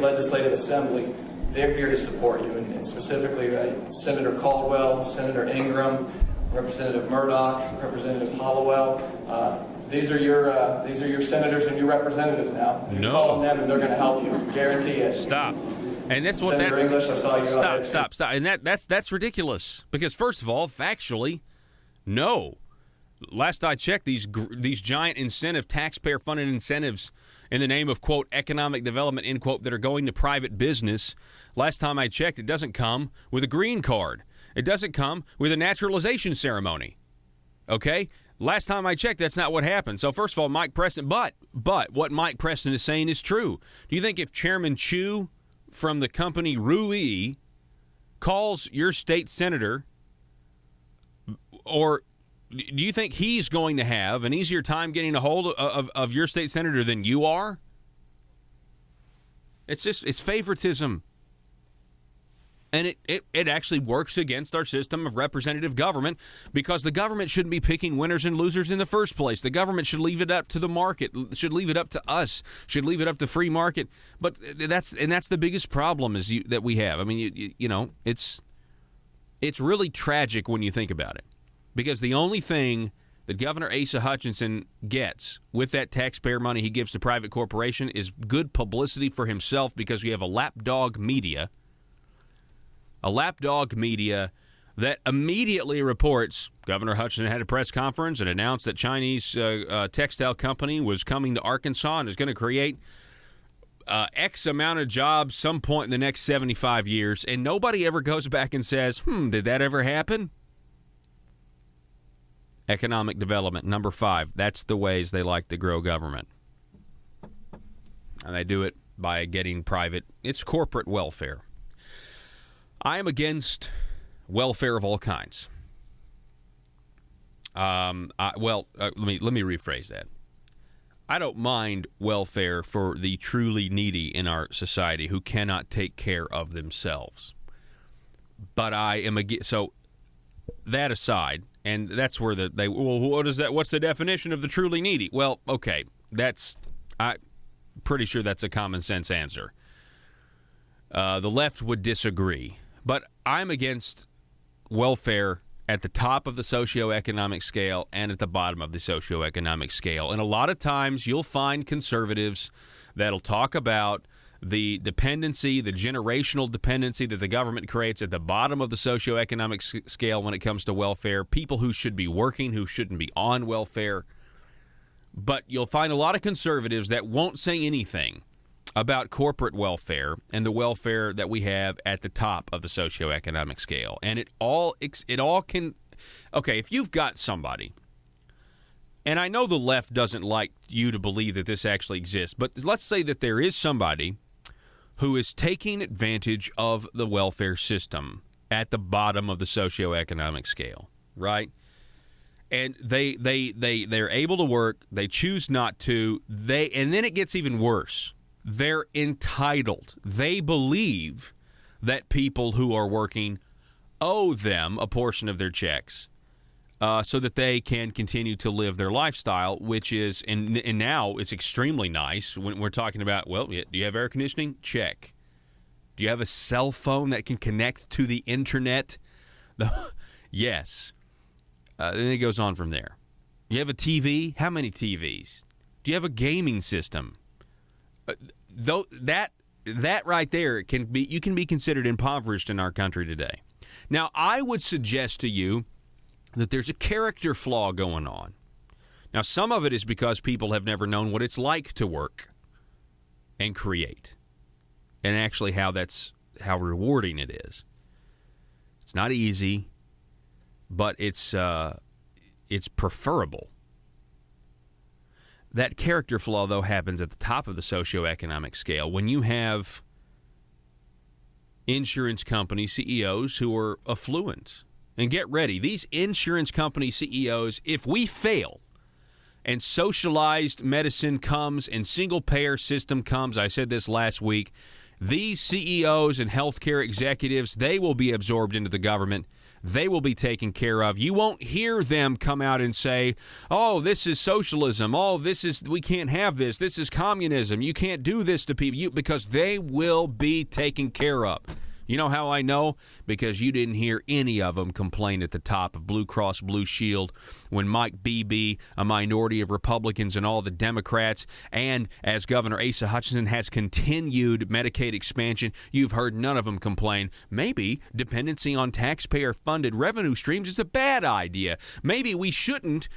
legislative assembly. They're here to support you, and specifically Senator Caldwell, Senator Ingram, Representative Murdoch, Representative Hollowell. These are your senators and your representatives now. You call on them, and they're going to help you. Guarantee it. Stop. And that's what Senator English, I saw you stop. And that's ridiculous. Because first of all, factually, no. Last I checked, these giant incentive, taxpayer-funded incentives in the name of, quote, economic development, end quote, that are going to private business, last time I checked, it doesn't come with a green card. It doesn't come with a naturalization ceremony. Okay? Last time I checked, that's not what happened. So first of all, Mike Preston, but what Mike Preston is saying is true. Do you think if Chairman Chu from the company Rui calls your state senator, or do you think he's going to have an easier time getting a hold of your state senator than you are? It's favoritism. And it actually works against our system of representative government, because the government shouldn't be picking winners and losers in the first place. The government should leave it up to the market, should leave it up to us, should leave it up to free market. But that's the biggest problem that we have. I mean, it's really tragic when you think about it. Because the only thing that Governor Asa Hutchinson gets with that taxpayer money he gives to private corporation is good publicity for himself, because we have a lapdog media that immediately reports Governor Hutchinson had a press conference and announced that Chinese textile company was coming to Arkansas and is going to create X amount of jobs some point in the next 75 years, and nobody ever goes back and says, did that ever happen? Economic development, number 5. That's the ways they like to grow government. And they do it by getting private. It's corporate welfare. I am against welfare of all kinds. Let me rephrase that. I don't mind welfare for the truly needy in our society who cannot take care of themselves. But I am against. So that aside, and that's where what is that? What's the definition of the truly needy? Well, okay, I'm pretty sure that's a common sense answer. The left would disagree. But I'm against welfare at the top of the socioeconomic scale and at the bottom of the socioeconomic scale. And a lot of times you'll find conservatives that'll talk about the dependency, the generational dependency that the government creates at the bottom of the socioeconomic scale when it comes to welfare, people who should be working, who shouldn't be on welfare. But you'll find a lot of conservatives that won't say anything about corporate welfare and the welfare that we have at the top of the socioeconomic scale. And it all can, okay, if you've got somebody, and I know the left doesn't like you to believe that this actually exists, but let's say that there is somebody who is taking advantage of the welfare system at the bottom of the socioeconomic scale, right? And they're able to work, they choose not to, and then it gets even worse. They're entitled. They believe that people who are working owe them a portion of their checks so that they can continue to live their lifestyle, which is, and now it's extremely nice when we're talking about, well, do you have air conditioning? Check. Do you have a cell phone that can connect to the internet? Yes. Then it goes on from there. You have a TV? How many TVs? Do you have a gaming system? Though that that right there you can be considered impoverished in our country today. Now, I would suggest to you that there's a character flaw going on. Now, some of it is because people have never known what it's like to work and create, and actually how rewarding it is. It's not easy, but it's preferable. That character flaw, though, happens at the top of the socioeconomic scale when you have insurance company CEOs who are affluent. And get ready, these insurance company CEOs, if we fail and socialized medicine comes and single-payer system comes, I said this last week, these CEOs and healthcare executives, they will be absorbed into the government. They will be taken care of. You won't hear them come out and say, oh, this is socialism. Oh, we can't have this. This is communism. You can't do this to people. Because they will be taken care of. You know how I know? Because you didn't hear any of them complain at the top of Blue Cross Blue Shield when Mike Beebe, a minority of Republicans and all the Democrats, and as Governor Asa Hutchinson has continued Medicaid expansion, you've heard none of them complain. Maybe dependency on taxpayer-funded revenue streams is a bad idea. Maybe we shouldn't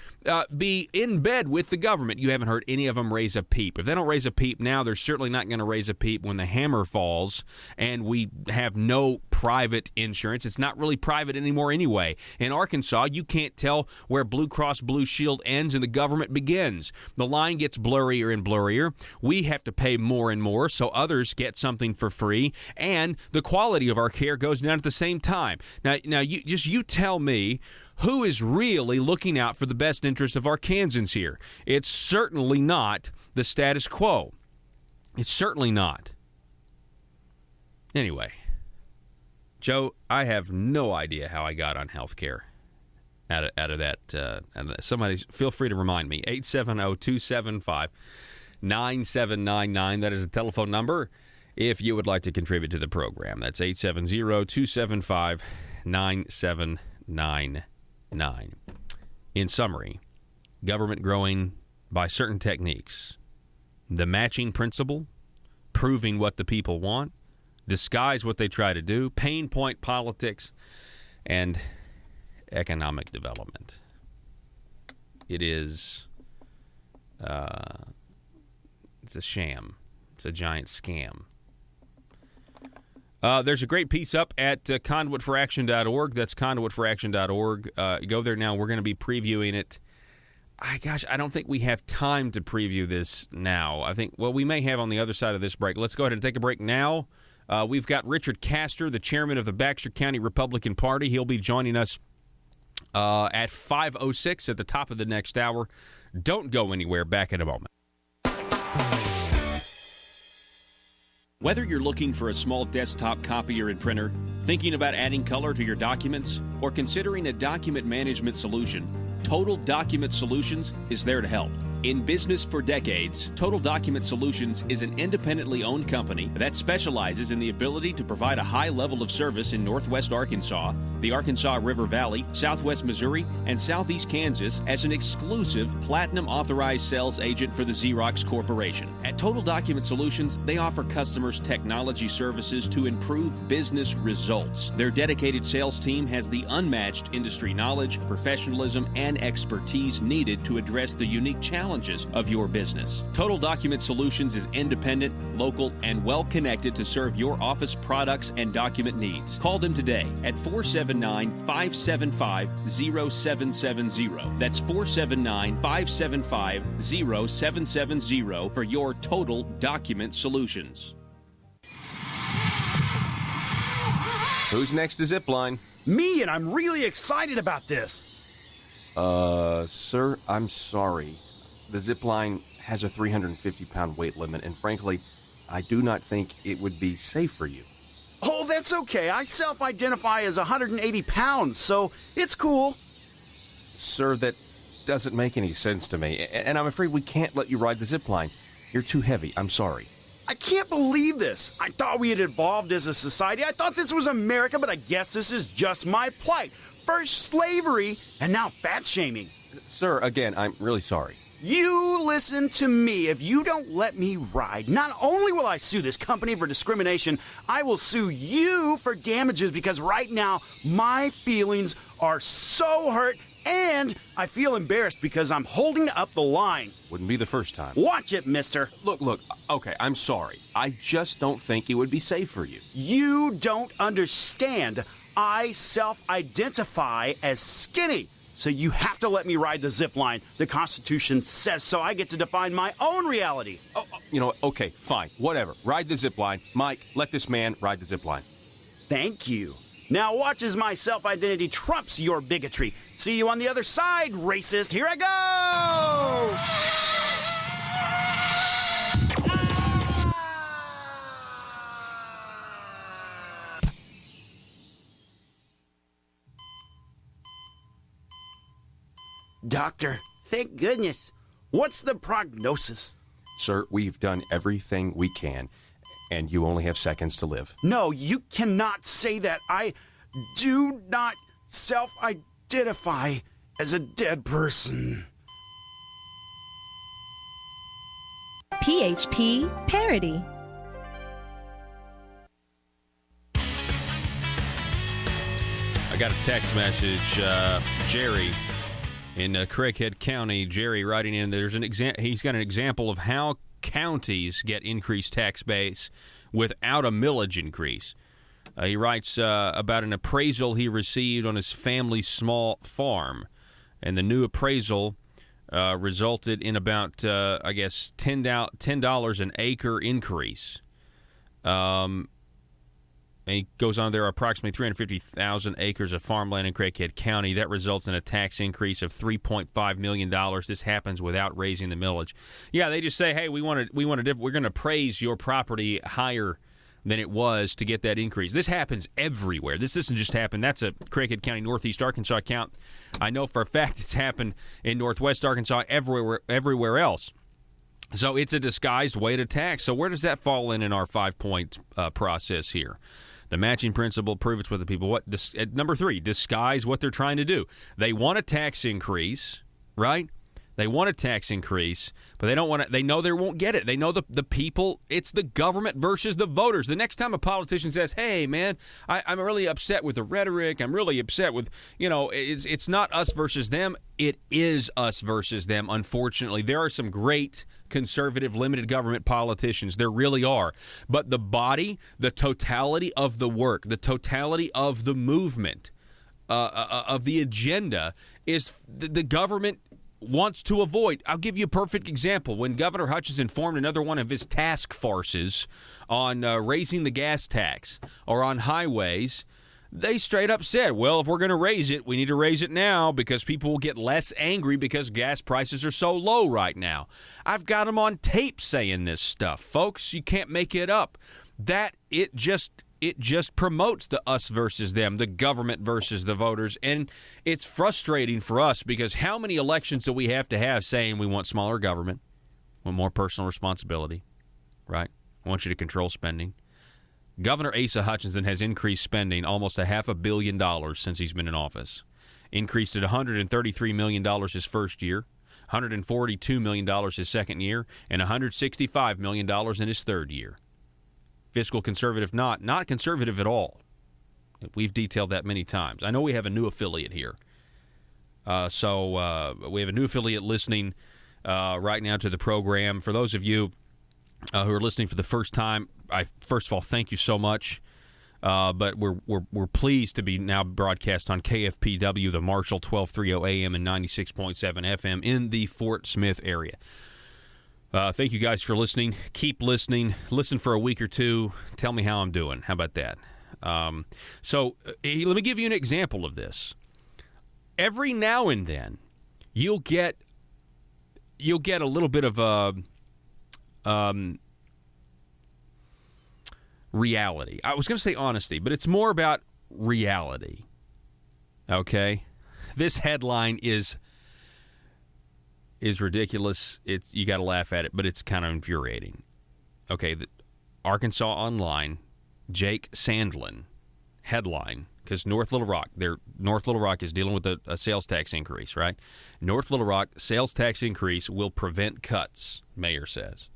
be in bed with the government. You haven't heard any of them raise a peep. If they don't raise a peep now, they're certainly not going to raise a peep when the hammer falls and we have no private insurance. It's not really private anymore anyway. In Arkansas, you can't tell where Blue Cross Blue Shield ends and the government begins. The line gets blurrier and blurrier. We have to pay more and more so others get something for free, and the quality of our care goes down at the same time. Now you tell me who is really looking out for the best interests of Arkansans here. It's certainly not the status quo. It's certainly not. Anyway, Joe, I have no idea how I got on health care out of that. Somebody feel free to remind me. 870-275-9799. That is a telephone number if you would like to contribute to the program. That's 870-275-9799. In summary, government growing by certain techniques. The matching principle, proving what the people want, disguise what they try to do, pain point politics, and economic development. It is, it's a sham. It's a giant scam. There's a great piece up at conduitforaction.org. That's conduitforaction.org. Go there now. We're going to be previewing it. I don't think we have time to preview this now. We may have on the other side of this break. Let's go ahead and take a break now. We've got Richard Castor, the chairman of the Baxter County Republican Party. He'll be joining us at 5:06 at the top of the next hour. Don't go anywhere. Back in a moment. Whether you're looking for a small desktop copier and printer, thinking about adding color to your documents, or considering a document management solution, Total Document Solutions is there to help. In business for decades, Total Document Solutions is an independently owned company that specializes in the ability to provide a high level of service in Northwest Arkansas, the Arkansas River Valley, Southwest Missouri, and Southeast Kansas as an exclusive Platinum Authorized Sales Agent for the Xerox Corporation. At Total Document Solutions, they offer customers technology services to improve business results. Their dedicated sales team has the unmatched industry knowledge, professionalism, and expertise needed to address the unique challenges of your business. Total Document Solutions is independent, local, and well-connected to serve your office products and document needs. Call them today at 479-575-0770. That's 479-575-0770 for your Total Document Solutions. Who's next to Zipline? Me, and I'm really excited about this. Sir, I'm sorry. The Zipline has a 350-pound weight limit, and frankly, I do not think it would be safe for you. Oh, that's okay. I self-identify as 180 pounds, so it's cool. Sir, that doesn't make any sense to me, and I'm afraid we can't let you ride the Zipline. You're too heavy. I'm sorry. I can't believe this. I thought we had evolved as a society. I thought this was America, but I guess this is just my plight. First slavery, and now fat shaming. Sir, again, I'm really sorry. You listen to me. If you don't let me ride, not only will I sue this company for discrimination, I will sue you for damages because right now my feelings are so hurt and I feel embarrassed because I'm holding up the line. Wouldn't be the first time. Watch it, mister. Look, okay, I'm sorry. I just don't think it would be safe for you. You don't understand. I self-identify as skinny. So you have to let me ride the zip line. The Constitution says so. I get to define my own reality. Oh, you know what? Okay, fine. Whatever. Ride the zip line. Mike, let this man ride the zip line. Thank you. Now watch as my self-identity trumps your bigotry. See you on the other side, racist. Here I go! Doctor, thank goodness. What's the prognosis? Sir, we've done everything we can, and you only have seconds to live. No, you cannot say that. I do not self-identify as a dead person. PHP Parody. I got a text message, Jerry in Craighead County. Jerry writing in, he's got an example of how counties get increased tax base without a millage increase. He writes about an appraisal he received on his family's small farm, and the new appraisal resulted in about, $10 an acre increase. And he goes on, there are approximately 350,000 acres of farmland in Craighead County. That results in a tax increase of $3.5 million. This happens without raising the millage. Yeah, they just say, hey, we're going to praise your property higher than it was to get that increase. This happens everywhere. This doesn't just happen. That's a Craighead County, Northeast Arkansas account. I know for a fact it's happened in Northwest Arkansas, everywhere else. So it's a disguised way to tax. So where does that fall in our 5-point process here? The matching principle, prove it's what the people what. Number 3, disguise what they're trying to do. They want a tax increase, right? They want a tax increase, but they don't want to. They know they won't get it. They know the people. It's the government versus the voters. The next time a politician says, "Hey, man, I'm really upset with the rhetoric. I'm really upset with it's not us versus them. It is us versus them." Unfortunately, there are some great conservative limited government politicians. There really are. But the body, the totality of the work, the totality of the movement, of the agenda is the government wants to avoid. I'll give you a perfect example. When Governor Hutchinson formed another one of his task forces on raising the gas tax or on highways, they straight up said, well, if we're going to raise it, we need to raise it now because people will get less angry because gas prices are so low right now. I've got them on tape saying this stuff, folks. You can't make it up. It just promotes the us versus them, the government versus the voters. And it's frustrating for us because how many elections do we have to have saying we want smaller government, want more personal responsibility, right? I want you to control spending. Governor Asa Hutchinson has increased spending almost $500 million since he's been in office. Increased at $133 million his first year, $142 million his second year, and $165 million in his third year. Fiscal conservative, not conservative at all. We've detailed that many times. I know we have a new affiliate here. So we have a new affiliate listening right now to the program. For those of you who are listening for the first time, first of all, thank you so much. But we're pleased to be now broadcast on KFPW, the Marshall 1230 AM and 96.7 FM in the Fort Smith area. Thank you guys for listening. Keep listening. Listen for a week or two. Tell me how I'm doing. How about that? So let me give you an example of this. Every now and then, you'll get a little bit of reality. I was going to say honesty, but it's more about reality. Okay? This headline is ridiculous. You got to laugh at it, but it's kind of infuriating. Okay, Arkansas Online, Jake Sandlin, headline, because North Little Rock is dealing with a sales tax increase, right? North Little Rock sales tax increase will prevent cuts, mayor says.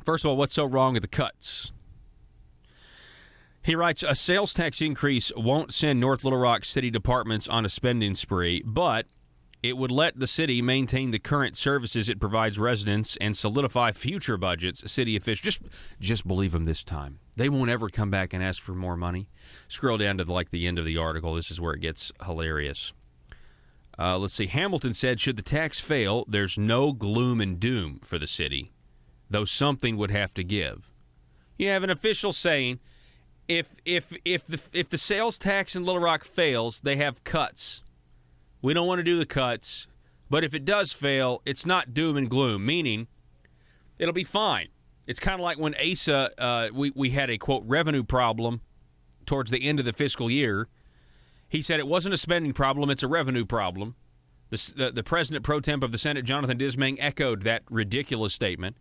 First of all, what's so wrong with the cuts? He writes, a sales tax increase won't send North Little Rock city departments on a spending spree, but it would let the city maintain the current services it provides residents and solidify future budgets. City officials, just believe them this time. They won't ever come back and ask for more money. Scroll down to the end of the article. This is where it gets hilarious. Let's see. Hamilton said, should the tax fail, there's no gloom and doom for the city, though something would have to give. You have an official saying, if the sales tax in Little Rock fails, they have cuts. We don't want to do the cuts, but if it does fail, it's not doom and gloom, meaning it'll be fine. It's kind of like when Asa, we had a, quote, revenue problem towards the end of the fiscal year. He said it wasn't a spending problem, it's a revenue problem. The president pro temp of the Senate, Jonathan Dismang, echoed that ridiculous statement.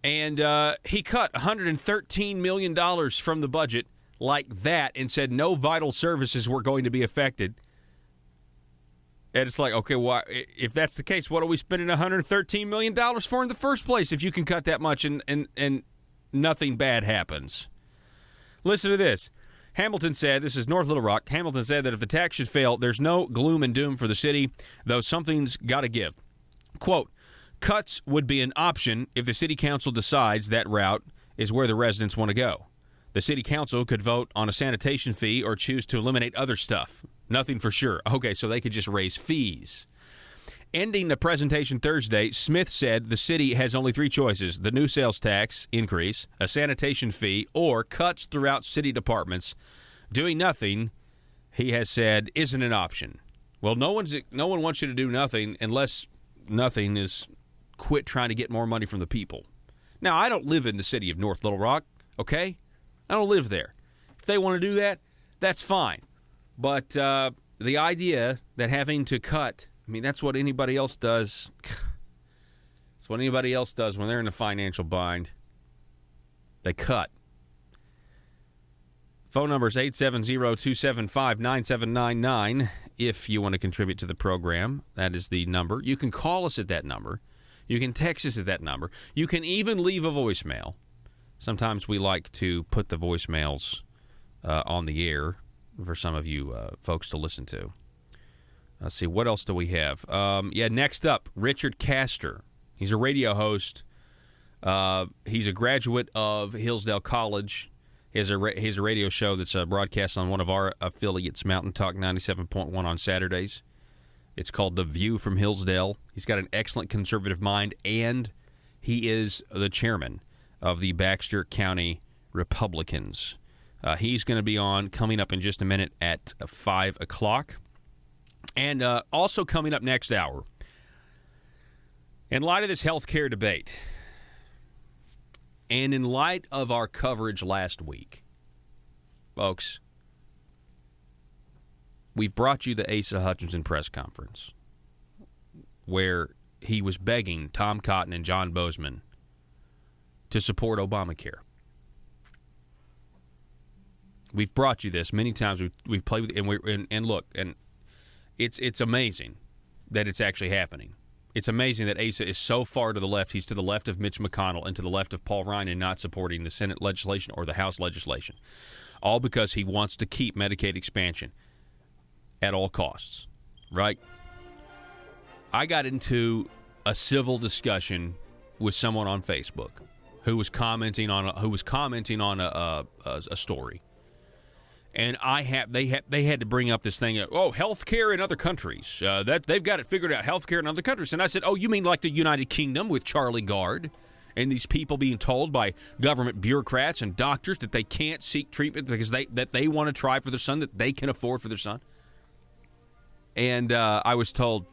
And he cut $113 million from the budget like that and said no vital services were going to be affected. And it's like, okay, why? If that's the case, what are we spending $113 million for in the first place if you can cut that much and nothing bad happens? Listen to this. Hamilton said, this is North Little Rock, Hamilton said that if the tax should fail, there's no gloom and doom for the city, though something's got to give. Quote, cuts would be an option if the city council decides that route is where the residents want to go. The city council could vote on a sanitation fee or choose to eliminate other stuff. Nothing for sure. Okay, so they could just raise fees. Ending the presentation Thursday, Smith said the city has only three choices: the new sales tax increase, a sanitation fee, or cuts throughout city departments. Doing nothing, he has said, isn't an option. Well, no one wants you to do nothing unless nothing is quit trying to get more money from the people. Now, I don't live in the city of North Little Rock, okay? I don't live there. If they want to do that, that's fine. But the idea that having to cut, I mean, that's what anybody else does. It's what anybody else does when they're in a financial bind. They cut. Phone number is 870-275-9799 if you want to contribute to the program. That is the number. You can call us at that number. You can text us at that number. You can even leave a voicemail. Sometimes we like to put the voicemails on the air for some of you folks to listen to. Let's see, what else do we have? Next up, Richard Castor. He's a radio host. He's a graduate of Hillsdale College. He has a radio show that's broadcast on one of our affiliates, Mountain Talk 97.1 on Saturdays. It's called The View from Hillsdale. He's got an excellent conservative mind, and he is the chairman of the Baxter County Republicans. He's going to be on coming up in just a minute at 5 o'clock. And also coming up next hour, in light of this health care debate, and in light of our coverage last week, folks, we've brought you the Asa Hutchinson press conference where he was begging Tom Cotton and John Bozeman to support Obamacare. We've brought you this many times. We've played with it, and look, and it's amazing that it's actually happening. It's amazing that Asa is so far to the left. He's to the left of Mitch McConnell and to the left of Paul Ryan and not supporting the Senate legislation or the House legislation, all because he wants to keep Medicaid expansion at all costs, right? I got into a civil discussion with someone on Facebook who was commenting on a story. And they had to bring up this thing, healthcare in other countries. That they've got it figured out, healthcare in other countries. And I said, you mean like the United Kingdom with Charlie Gard, and these people being told by government bureaucrats and doctors that they can't seek treatment because they want to try for their son, that they can afford for their son. And I was told,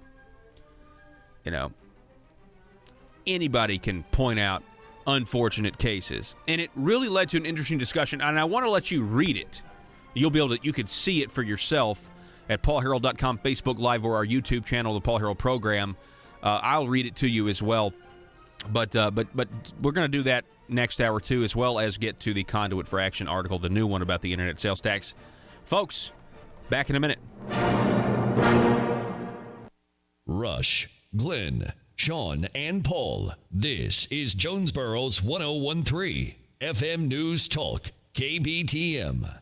anybody can point out unfortunate cases, and it really led to an interesting discussion. And I want to let you read it. You could see it for yourself at paulharrell.com, Facebook Live, or our YouTube channel, the Paul Harrell Program. I'll read it to you as well. But we're going to do that next hour, too, as well as get to the Conduit for Action article, the new one about the internet sales tax. Folks, back in a minute. Rush, Glenn, Sean, and Paul. This is Jonesboro's 1013 FM News Talk, KBTM.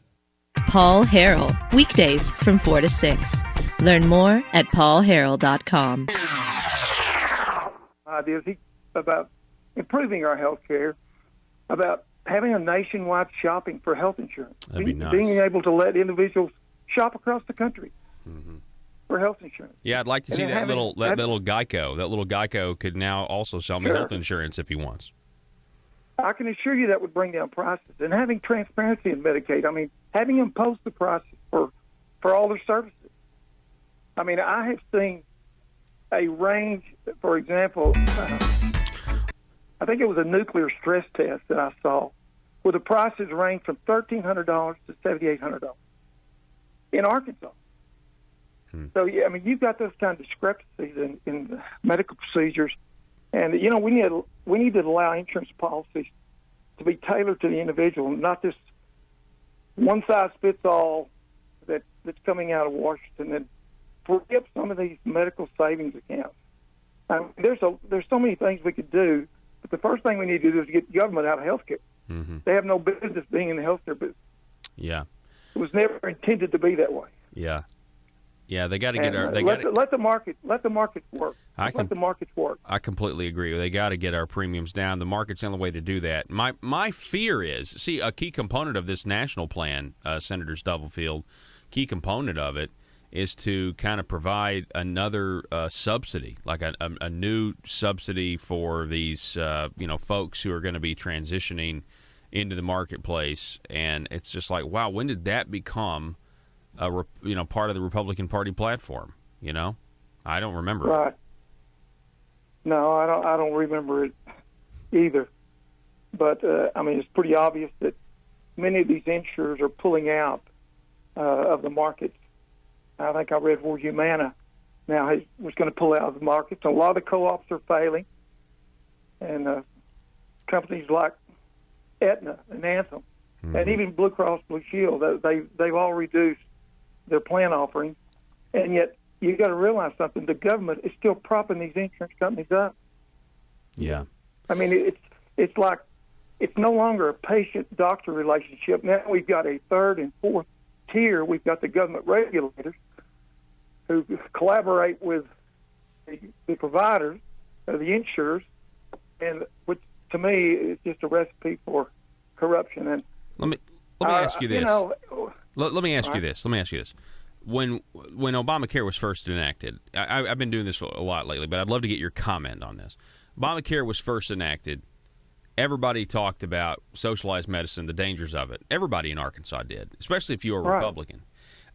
Paul Harrell, weekdays from 4 to 6. Learn more at paulharrell.com. Ideas about improving our health care, about having a nationwide shopping for health insurance. That'd be nice. Being able to let individuals shop across the country for health insurance. Yeah, I'd like to see that little Geico. That little Geico could now also sell me health insurance if he wants. I can assure you that would bring down prices. And having transparency in Medicaid, I mean, having them post the prices for all their services. I mean, I have seen a range, for example, I think it was a nuclear stress test that I saw, where the prices range from $1,300 to $7,800 in Arkansas. So, yeah, I mean, you've got those kind of discrepancies in medical procedures. And, you know, we need to allow insurance policies to be tailored to the individual, not this one-size-fits-all that's coming out of Washington and forgive some of these medical savings accounts. I mean, there's so many things we could do, but the first thing we need to do is get government out of healthcare. They have no business being in the healthcare business. Yeah, it was never intended to be that way. Yeah, they got to get our. Let the markets work. Let the markets work. I completely agree. They got to get our premiums down. The market's the only way to do that. My fear is, see, a key component of this national plan, Senator Stubblefield, key component of it is to kind of provide another subsidy, like a new subsidy for these folks who are going to be transitioning into the marketplace. And it's just like, wow, when did that become part of the Republican Party platform? I don't remember. Right. No, I don't remember it either. But I mean, it's pretty obvious that many of these insurers are pulling out of the markets. I think I read where Humana now was going to pull out of the markets. A lot of the co-ops are failing, and companies like Aetna and Anthem, and even Blue Cross Blue Shield, they've all reduced their plan offerings, and yet you got to realize something: the government is still propping these insurance companies up. Yeah, I mean it's like it's no longer a patient-doctor relationship. Now we've got a third and fourth tier. We've got the government regulators who collaborate with the providers, the insurers, and which to me is just a recipe for corruption. And let me ask you this. Let me ask you this. When Obamacare was first enacted, I've been doing this a lot lately, but I'd love to get your comment on this. Obamacare was first enacted. Everybody talked about socialized medicine, the dangers of it. Everybody in Arkansas did, especially if you were a Republican.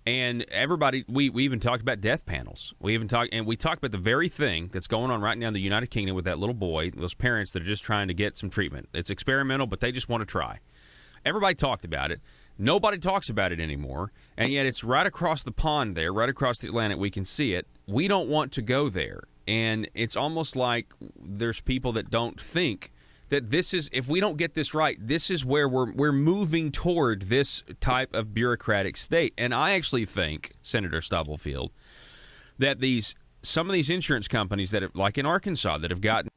And everybody, we even talked about death panels. We talked about the very thing that's going on right now in the United Kingdom with that little boy, those parents that are just trying to get some treatment. It's experimental, but they just want to try. Everybody talked about it. Nobody talks about it anymore, and yet it's right across the pond there, right across the Atlantic. We can see it. We don't want to go there, and it's almost like there's people that don't think that this is, if we don't get this right, this is where we're moving toward this type of bureaucratic state. And I actually think, Senator Stubblefield, that some of these insurance companies that have, like in Arkansas, that have gotten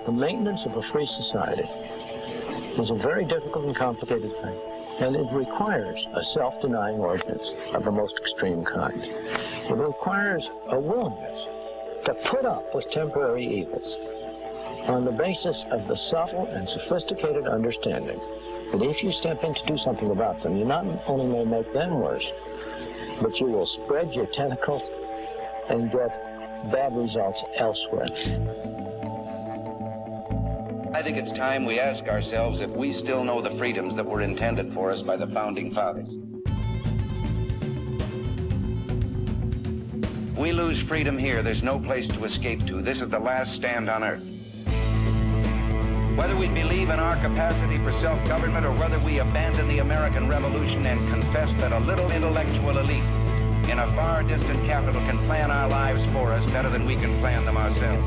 The maintenance of a free society is a very difficult and complicated thing, and it requires a self-denying ordinance of the most extreme kind. It requires a willingness to put up with temporary evils on the basis of the subtle and sophisticated understanding that if you step in to do something about them, you not only may make them worse, but you will spread your tentacles and get bad results elsewhere. I think it's time we ask ourselves if we still know the freedoms that were intended for us by the Founding Fathers. We lose freedom here, there's no place to escape to. This is the last stand on earth. Whether we believe in our capacity for self-government or whether we abandon the American Revolution and confess that a little intellectual elite in a far distant capital can plan our lives for us better than we can plan them ourselves.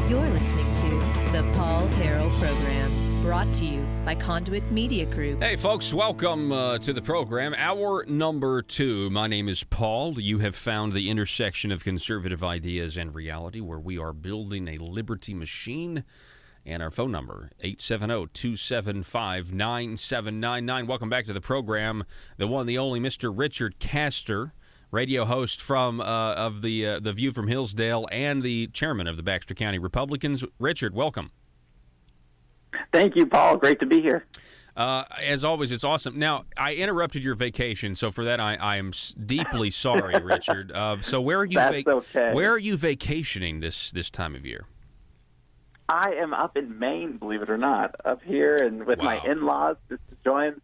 You're listening to the Paul Harrell Program, brought to you by Conduit Media Group. Hey, folks, welcome to the program. Hour number 2. My name is Paul. You have found the intersection of conservative ideas and reality, where we are building a liberty machine. And our phone number, 870-275-9799. Welcome back to the program. The one, the only Mr. Richard Castor, radio host from of the View from Hillsdale and the chairman of the Baxter County Republicans. Richard, welcome. Thank you, Paul. Great to be here. As always, it's awesome. Now, I interrupted your vacation, so for that I am deeply sorry, Richard. So where are you? That's okay. Where are you vacationing this time of year? I am up in Maine, believe it or not, up here and with my in-laws just to join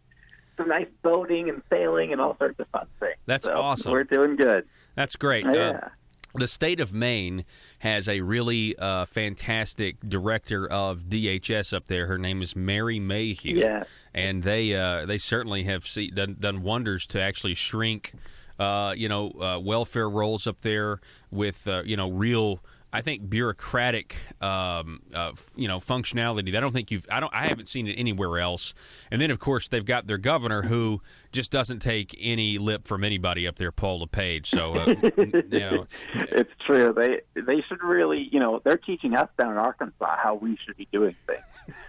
some nice boating and sailing and all sorts of fun things. That's awesome. We're doing good. That's great. Yeah. The state of Maine has a really fantastic director of DHS up there. Her name is Mary Mayhew. Yeah. And they certainly have done wonders to actually shrink, welfare rolls up there with, real, I think, bureaucratic, functionality. I haven't seen it anywhere else. And then, of course, they've got their governor who just doesn't take any lip from anybody up there, Paul LePage. So, it's true. They should really, they're teaching us down in Arkansas how we should be doing things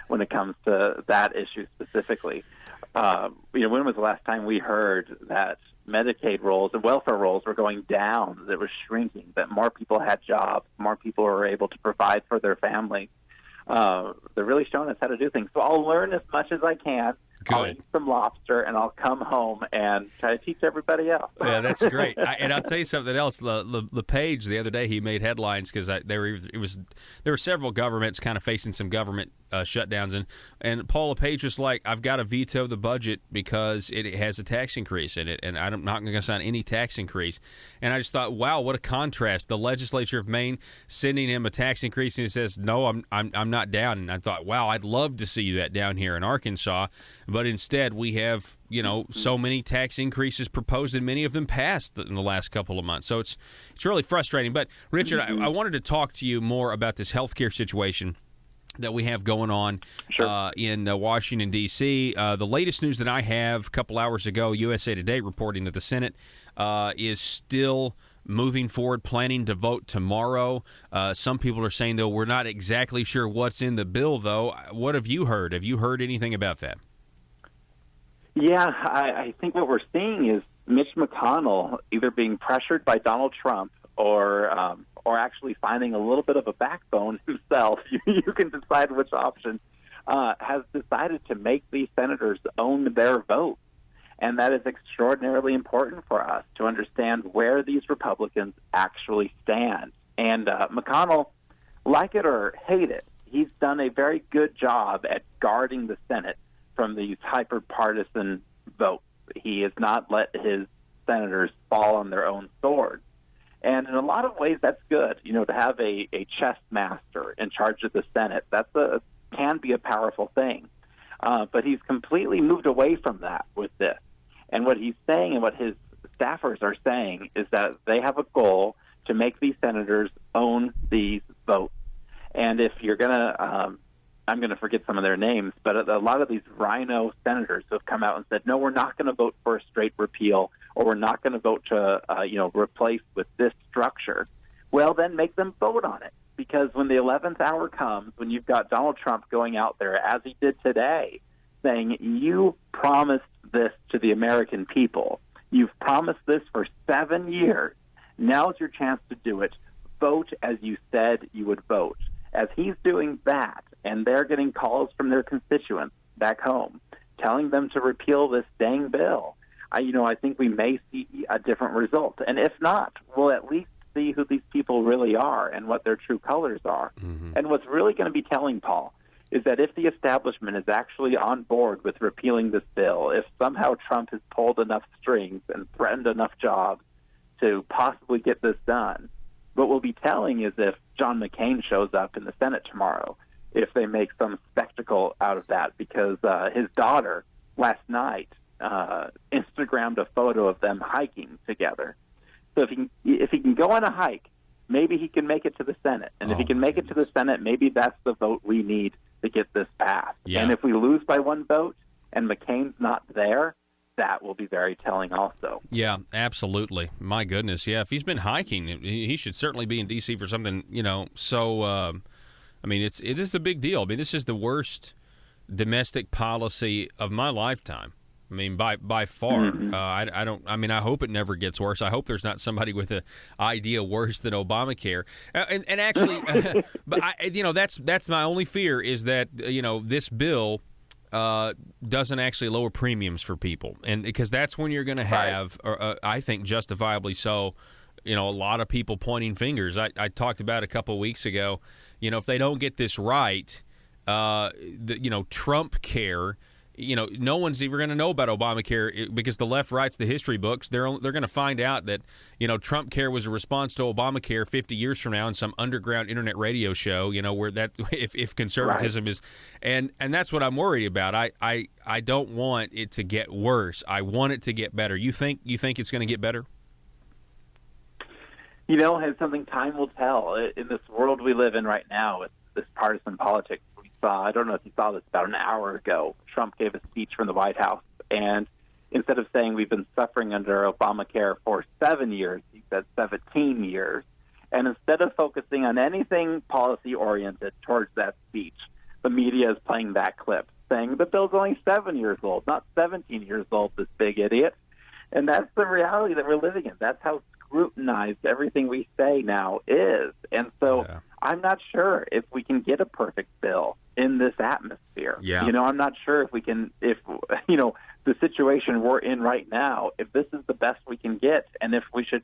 when it comes to that issue specifically. When was the last time we heard that Medicaid rolls and welfare rolls were going down, that was shrinking, that more people had jobs, more people were able to provide for their families? They're really showing us how to do things. So I'll learn as much as I can. Good. I'll eat some lobster, and I'll come home and try to teach everybody else. Yeah, that's great. And I'll tell you something else. LePage, the other day, he made headlines because there were several governments kind of facing some government shutdowns, and Paul LePage was like, "I've got to veto the budget because it has a tax increase in it, and I'm not going to sign any tax increase." And I just thought, wow, what a contrast! The legislature of Maine sending him a tax increase, and he says, "No, I'm not down." And I thought, wow, I'd love to see that down here in Arkansas. But instead, we have, so many tax increases proposed and many of them passed in the last couple of months. So it's really frustrating. But, Richard, I wanted to talk to you more about this healthcare situation that we have going on in Washington, D.C. The latest news that I have a couple hours ago, USA Today reporting that the Senate is still moving forward, planning to vote tomorrow. Some people are saying, though, we're not exactly sure what's in the bill, though. What have you heard? Have you heard anything about that? Yeah, I think what we're seeing is Mitch McConnell either being pressured by Donald Trump or actually finding a little bit of a backbone himself. You can decide which option. Has decided to make these senators own their vote. And that is extraordinarily important for us to understand where these Republicans actually stand. And McConnell, like it or hate it, he's done a very good job at guarding the Senate from these hyper-partisan votes. He has not let his senators fall on their own sword. And in a lot of ways, that's good. To have a chess master in charge of the Senate, can be a powerful thing. But he's completely moved away from that with this. And what he's saying and what his staffers are saying is that they have a goal to make these senators own these votes. And if you're going to, I'm going to forget some of their names, but a lot of these rhino senators who have come out and said, no, we're not going to vote for a straight repeal, or we're not going to vote to, replace with this structure. Well, then make them vote on it. because when the 11th hour comes, when you've got Donald Trump going out there, as he did today, saying, you promised this to the American people. You've promised this for 7 years. Now's your chance to do it. Vote as you said you would vote. As he's doing that, and they're getting calls from their constituents back home, telling them to repeal this dang bill, I think we may see a different result. And if not, we'll at least see who these people really are and what their true colors are. Mm-hmm. And what's really going to be telling, Paul, is that if the establishment is actually on board with repealing this bill, if somehow Trump has pulled enough strings and threatened enough jobs to possibly get this done, what we'll be telling is if John McCain shows up in the Senate tomorrow, if they make some spectacle out of that, because his daughter last night Instagrammed a photo of them hiking together. So if he can go on a hike, maybe he can make it to the Senate. And if he can make it to the Senate, maybe that's the vote we need to get this passed. Yeah. And if we lose by one vote and McCain's not there, that will be very telling also. Yeah, absolutely. My goodness, yeah. If he's been hiking, he should certainly be in D.C. for something, so, it is a big deal. I mean, this is the worst domestic policy of my lifetime. I mean, by far. Mm-hmm. I hope it never gets worse. I hope there's not somebody with an idea worse than Obamacare. And actually, that's my only fear is that this bill doesn't actually lower premiums for people, and because that's when you're going to have, I think, justifiably so, a lot of people pointing fingers. I talked about a couple of weeks ago. If they don't get this right, Trump care. No one's ever going to know about Obamacare because the left writes the history books. They're going to find out that Trump care was a response to Obamacare 50 years from now in some underground internet radio show. Where that if conservatism is, and that's what I'm worried about. I don't want it to get worse. I want it to get better. You think it's going to get better? It's something time will tell. In this world we live in right now with this partisan politics. I don't know if you saw this about an hour ago. Trump gave a speech from the White House, and instead of saying we've been suffering under Obamacare for 7 years, he said 17 years. And instead of focusing on anything policy-oriented towards that speech, the media is playing that clip, saying the bill's only 7 years old, not 17 years old, this big idiot. And that's the reality that we're living in. That's how scrutinized everything we say now is. And so I'm not sure if we can get a perfect bill in this atmosphere. Yeah. I'm not sure if we can, if the situation we're in right now, if this is the best we can get, and if we should,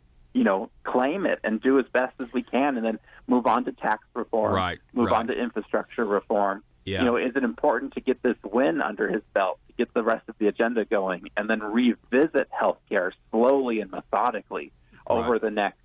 claim it and do as best as we can and then move on to tax reform, move on to infrastructure reform. Yeah. Is it important to get this win under his belt, to get the rest of the agenda going, and then revisit healthcare slowly and methodically over the next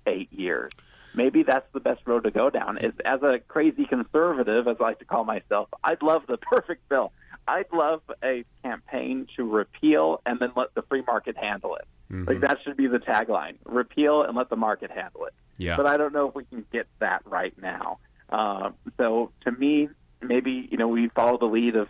8 years? Maybe that's the best road to go down. As a crazy conservative, as I like to call myself, I'd love the perfect bill. I'd love a campaign to repeal and then let the free market handle it. Mm-hmm. Like that should be the tagline: repeal and let the market handle it. Yeah. But I don't know if we can get that right now. So to me, maybe we follow the lead of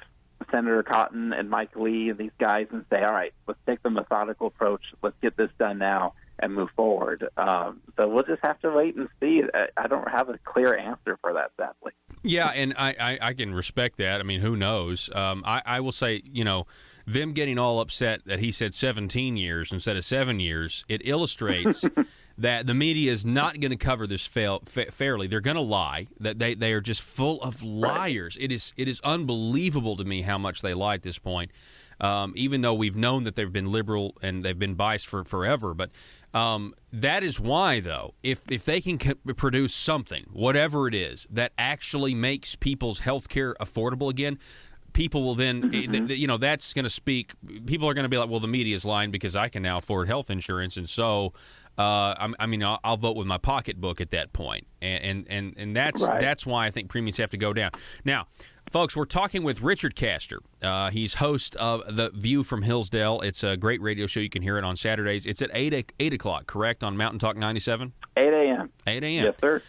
Senator Cotton and Mike Lee and these guys and say, all right, let's take the methodical approach. Let's get this done now and move forward. So we'll just have to wait and see. I don't have a clear answer for that, sadly. Yeah, and I can respect that. I mean, who knows? I will say, them getting all upset that he said 17 years instead of 7 years, it illustrates that the media is not going to cover this fairly. They're going to lie. That they are just full of liars. It is unbelievable to me how much they lie at this point. Even though we've known that they've been liberal and they've been biased for forever. But that is why, though, if they can produce something, whatever it is, that actually makes people's health care affordable again, people will then, that's going to speak. People are going to be like, well, the media is lying because I can now afford health insurance. And so, I'll vote with my pocketbook at that point. And that's why I think premiums have to go down. Now, folks, we're talking with Richard Castor. He's host of The View from Hillsdale. It's a great radio show. You can hear it on Saturdays. It's at 8 o'clock, correct, on Mountain Talk 97? 8 a.m. 8 a.m. Yes, sir.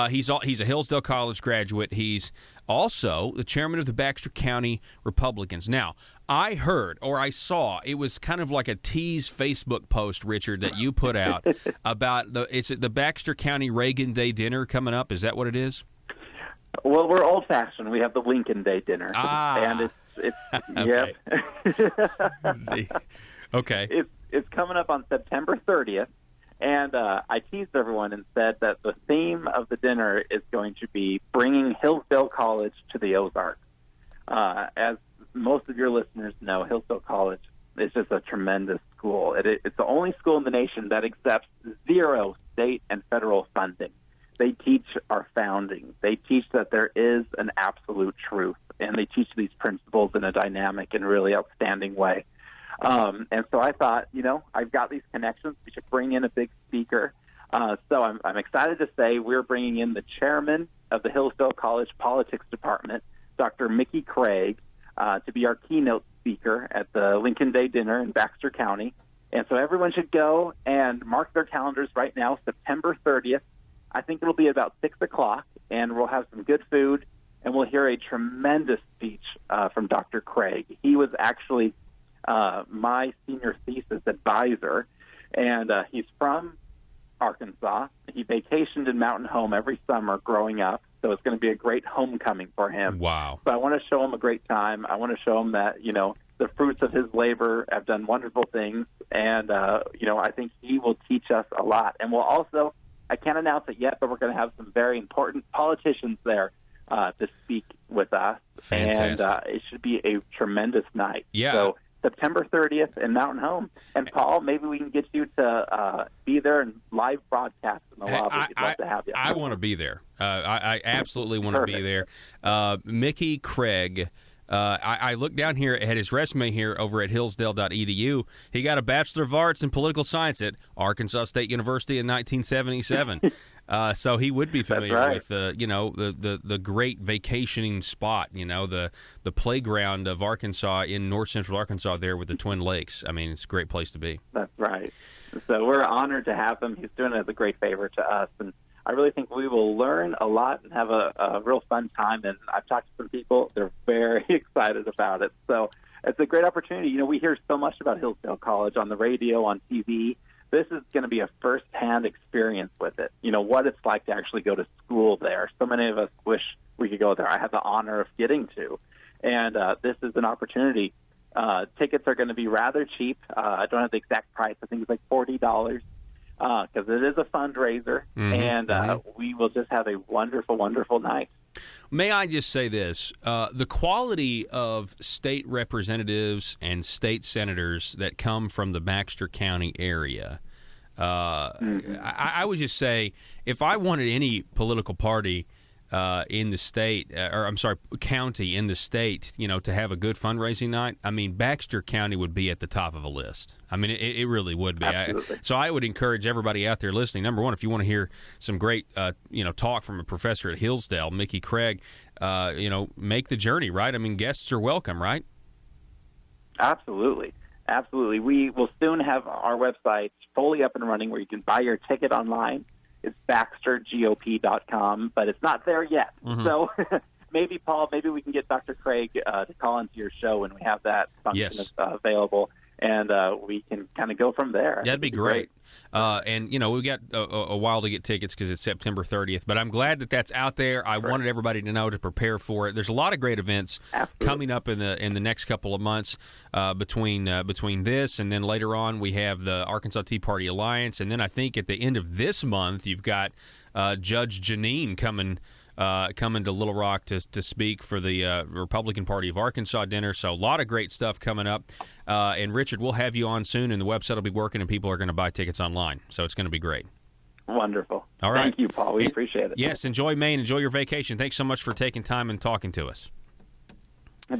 He's a Hillsdale College graduate. He's also the chairman of the Baxter County Republicans. Now, I heard, or I saw, it was kind of like a tease Facebook post, Richard, that you put out about the Baxter County Reagan Day dinner coming up. Is that what it is? Well, we're old-fashioned. We have the Lincoln Day dinner. And it's okay. Yep. Okay. It's coming up on September 30th. And I teased everyone and said that the theme of the dinner is going to be bringing Hillsdale College to the Ozarks. As most of your listeners know, Hillsdale College is just a tremendous school. It's the only school in the nation that accepts 0 state and federal funding. They teach our founding. They teach that there is an absolute truth, and they teach these principles in a dynamic and really outstanding way. And so I thought, I've got these connections. We should bring in a big speaker. So I'm excited to say we're bringing in the chairman of the Hillsdale College Politics Department, Dr. Mickey Craig, to be our keynote speaker at the Lincoln Day dinner in Baxter County. And so everyone should go and mark their calendars right now, September 30th. I think it'll be about 6 o'clock, and we'll have some good food, and we'll hear a tremendous speech from Dr. Craig. He was actually my senior thesis advisor, and he's from Arkansas. He vacationed in Mountain Home every summer growing up, so it's going to be a great homecoming for him. Wow. So I want to show him a great time. I want to show him that, the fruits of his labor have done wonderful things, and, I think he will teach us a lot. And we'll also, I can't announce it yet, but we're going to have some very important politicians there to speak with us. Fantastic. And it should be a tremendous night. Yeah. So September 30th in Mountain Home. And, Paul, maybe we can get you to be there and live broadcast in the lobby. We'd love to have you. I want to be there. I absolutely want to be there. Mickey Craig. I looked down here at his resume here over at hillsdale.edu. He got a Bachelor of Arts in Political Science at Arkansas State University in 1977. So he would be familiar with, the great vacationing spot, the playground of Arkansas in north central Arkansas there with the Twin Lakes. I mean, it's a great place to be. That's right. So we're honored to have him. He's doing it as a great favor to us. And I really think we will learn a lot and have a real fun time. And I've talked to some people. They're very excited about it. So it's a great opportunity. We hear so much about Hillsdale College on the radio, on TV. This is going to be a first-hand experience with it, what it's like to actually go to school there. So many of us wish we could go there. I have the honor of getting to. And this is an opportunity. Tickets are going to be rather cheap. I don't have the exact price. I think it's like $40. Because it is a fundraiser, and we will just have a wonderful, wonderful night. May I just say this? The quality of state representatives and state senators that come from the Baxter County area, I would just say if I wanted any political party in the state, county in the state, to have a good fundraising night, I mean, Baxter County would be at the top of a list. I mean, it really would be. So I would encourage everybody out there listening, number one, if you want to hear some great, talk from a professor at Hillsdale, Mickey Craig, make the journey, right? I mean, guests are welcome, right? Absolutely. Absolutely. We will soon have our website fully up and running where you can buy your ticket online. It's BaxterGOP.com, but it's not there yet. So maybe, Paul, we can get Dr. Craig to call into your show when we have that function available, and we can kind of go from there. That'd be great. And, we've got a while to get tickets because it's September 30th, but I'm glad that that's out there. I wanted everybody to know to prepare for it. There's a lot of great events coming up in the next couple of months between this, and then later on we have the Arkansas Tea Party Alliance, and then I think at the end of this month you've got Judge Janine coming to Little Rock to speak for the Republican Party of Arkansas dinner. So a lot of great stuff coming up. And, Richard, we'll have you on soon, and the website will be working, and people are going to buy tickets online. So it's going to be great. Wonderful. All right. Thank you, Paul. We appreciate it. Yes, enjoy Maine. Enjoy your vacation. Thanks so much for taking time and talking to us.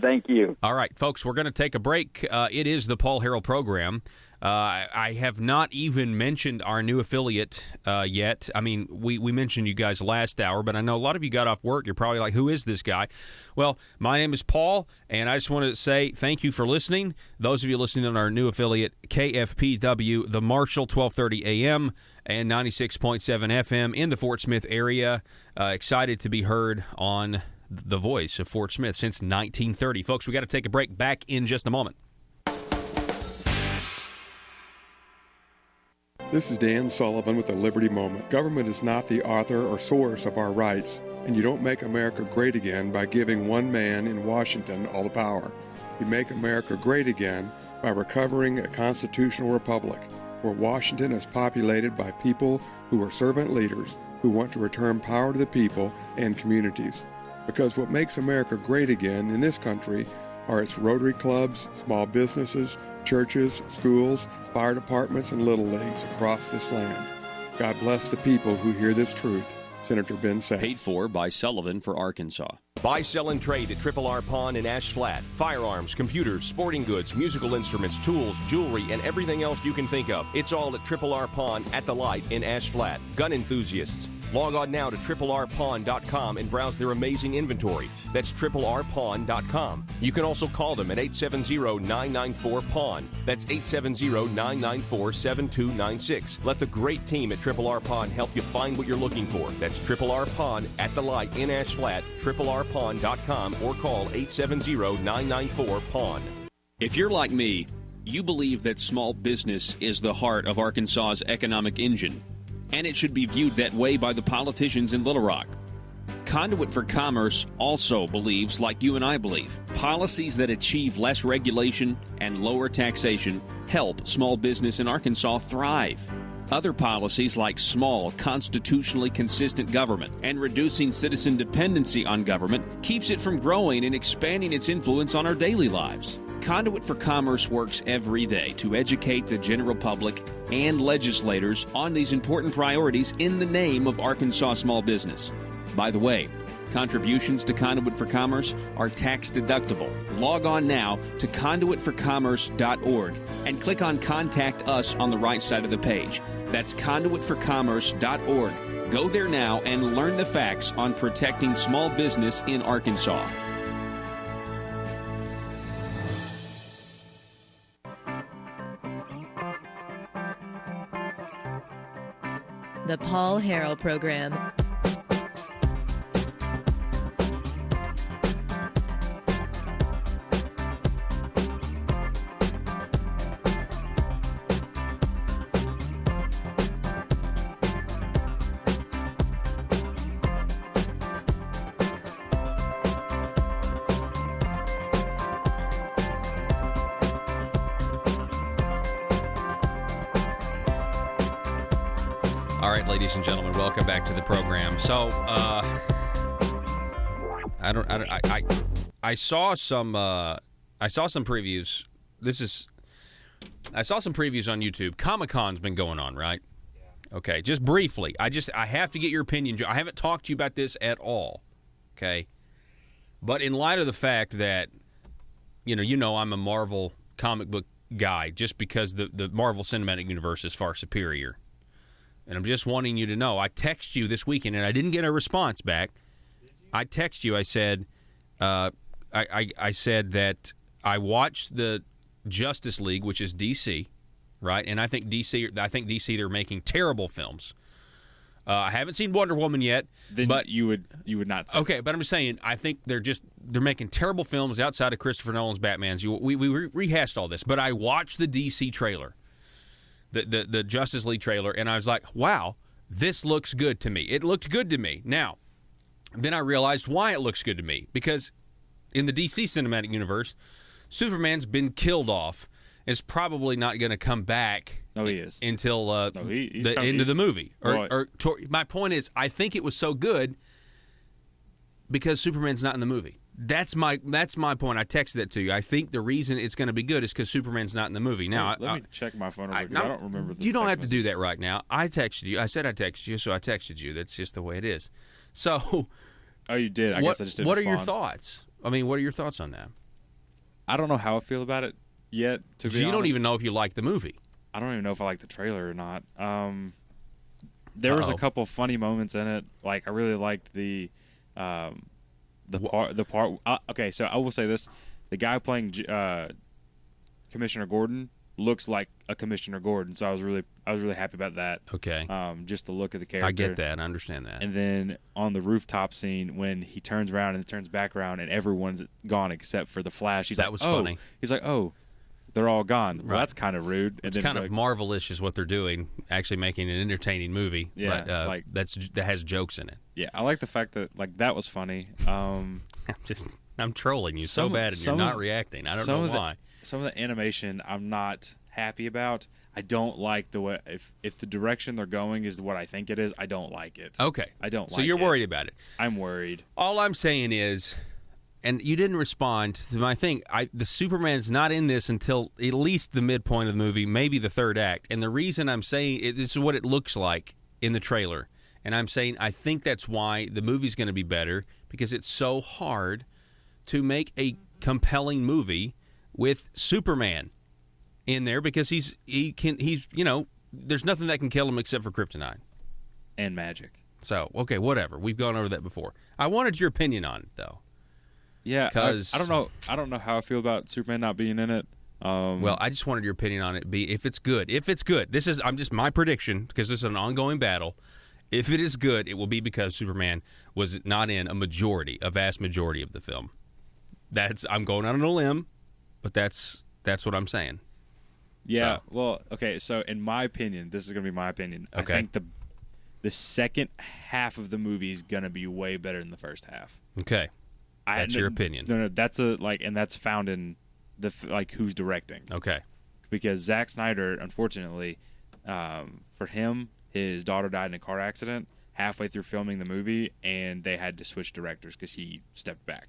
Thank you. All right, folks, we're going to take a break. It is the Paul Harrell program. I have not even mentioned our new affiliate yet. I mean, we mentioned you guys last hour, but I know a lot of you got off work. You're probably like, who is this guy? Well, my name is Paul, and I just wanted to say thank you for listening. Those of you listening on our new affiliate, KFPW, the Marshall, 1230 AM and 96.7 FM in the Fort Smith area. Excited to be heard on the voice of Fort Smith since 1930. Folks, we got to take a break. Back in just a moment. This is Dan Sullivan with the Liberty Moment. Government is not the author or source of our rights, and you don't make America great again by giving one man in Washington all the power. You make America great again by recovering a constitutional republic where Washington is populated by people who are servant leaders who want to return power to the people and communities. Because what makes America great again in this country are its Rotary clubs, small businesses, churches, schools, fire departments, and little leagues across this land. God bless the people who hear this truth. Senator Ben Sasse. Paid for by Sullivan for Arkansas. Buy, sell, and trade at Triple R Pawn in Ash Flat. Firearms, computers, sporting goods, musical instruments, tools, jewelry, and everything else you can think of. It's all at Triple R Pawn at the Light in Ash Flat. Gun enthusiasts, log on now to triplrpawn.com and browse their amazing inventory. That's triplrpawn.com. You can also call them at 870-994-PAWN. That's 870-994-7296. Let the great team at Triple R Pawn help you find what you're looking for. That's Triple R Pawn at the Light in Ash Flat, triplrpawn.com, or call 870-994-PAWN. If you're like me, you believe that small business is the heart of Arkansas's economic engine, and it should be viewed that way by the politicians in Little Rock. Conduit for Commerce also believes, like you and I believe, policies that achieve less regulation and lower taxation help small business in Arkansas thrive. Other policies like small, constitutionally consistent government and reducing citizen dependency on government keeps it from growing and expanding its influence on our daily lives. Conduit for Commerce works every day to educate the general public and legislators on these important priorities in the name of Arkansas small business. By the way, contributions to Conduit for Commerce are tax deductible. Log on now to conduitforcommerce.org and click on Contact Us on the right side of the page. That's conduitforcommerce.org. Go there now and learn the facts on protecting small business in Arkansas. The Paul Harrell Program. All right, ladies and gentlemen, welcome back to the program. So, I saw some previews. I saw some previews on YouTube. Comic-Con's been going on, right? Okay, just briefly. I have to get your opinion. I haven't talked to you about this at all. Okay, but in light of the fact that you know, I'm a Marvel comic book guy, just because the Marvel Cinematic Universe is far superior. And I'm just wanting you to know, I texted you this weekend, and I didn't get a response back. I texted you. I said, I said that I watched the Justice League, which is DC, right? And I think DC they're making terrible films. I haven't seen Wonder Woman yet, but you would not say okay. that. But I'm just saying, I think they're making terrible films outside of Christopher Nolan's Batman's. We rehashed all this, but I watched the DC trailer. The Justice League trailer, and I was like, wow, this looks good to me. It looked good to me. Now, then I realized why it looks good to me. Because in the DC Cinematic Universe, Superman's been killed off. Is probably not going to come back until the end of the movie. My point is, I think it was so good because Superman's not in the movie. That's my point. I texted that to you. I think the reason it's going to be good is because Superman's not in the movie. Now, let me check my phone. I don't remember this. You don't have to do that right now. I texted you. I said I texted you, so I texted you. That's just the way it is. So, oh, you did. I guess I just didn't What respond. are your thoughts? I mean, what are your thoughts on that? I don't know how I feel about it yet. To be honest, you don't even know if you like the movie. I don't even know if I like the trailer or not. There was a couple of funny moments in it. Like I really liked the part. Okay, so I will say this: the guy playing Commissioner Gordon, looks like a Commissioner Gordon. So I was really happy about that. Okay. Just the look of the character. I get that. I understand that. And then on the rooftop scene, when he turns around and turns back around and everyone's gone except for the Flash, That was funny. He's like, oh, they're all gone. Right. Well, that's kind of rude. It's kind of Marvel-ish is what they're doing, actually making an entertaining movie. Yeah, but that has jokes in it. Yeah, I like the fact that that was funny. I'm trolling you so bad, and you're not reacting. I don't know why. Some of the animation I'm not happy about. I don't like the way if the direction they're going is what I think it is. I don't like it. Okay, I don't. So you're worried about it. I'm worried. All I'm saying is. And you didn't respond to my thing. The Superman's not in this until at least the midpoint of the movie, maybe the third act. And the reason I'm saying this is what it looks like in the trailer. And I'm saying I think that's why the movie's going to be better, because it's so hard to make a compelling movie with Superman in there, because he's there's nothing that can kill him except for kryptonite and magic. So okay, whatever. We've gone over that before. I wanted your opinion on it though. Yeah, I don't know. I don't know how I feel about Superman not being in it. Well, I just wanted your opinion on it. If it's good. This is my prediction, because this is an ongoing battle. If it is good, it will be because Superman was not in a vast majority of the film. I'm going out on a limb, but that's what I'm saying. Yeah. So. Well, okay. So in my opinion, this is going to be my opinion. Okay. I think the second half of the movie is going to be way better than the first half. Okay. That's your opinion. No, that's and that's found in who's directing. Okay. Because Zack Snyder, unfortunately, for him, his daughter died in a car accident halfway through filming the movie, and they had to switch directors because he stepped back.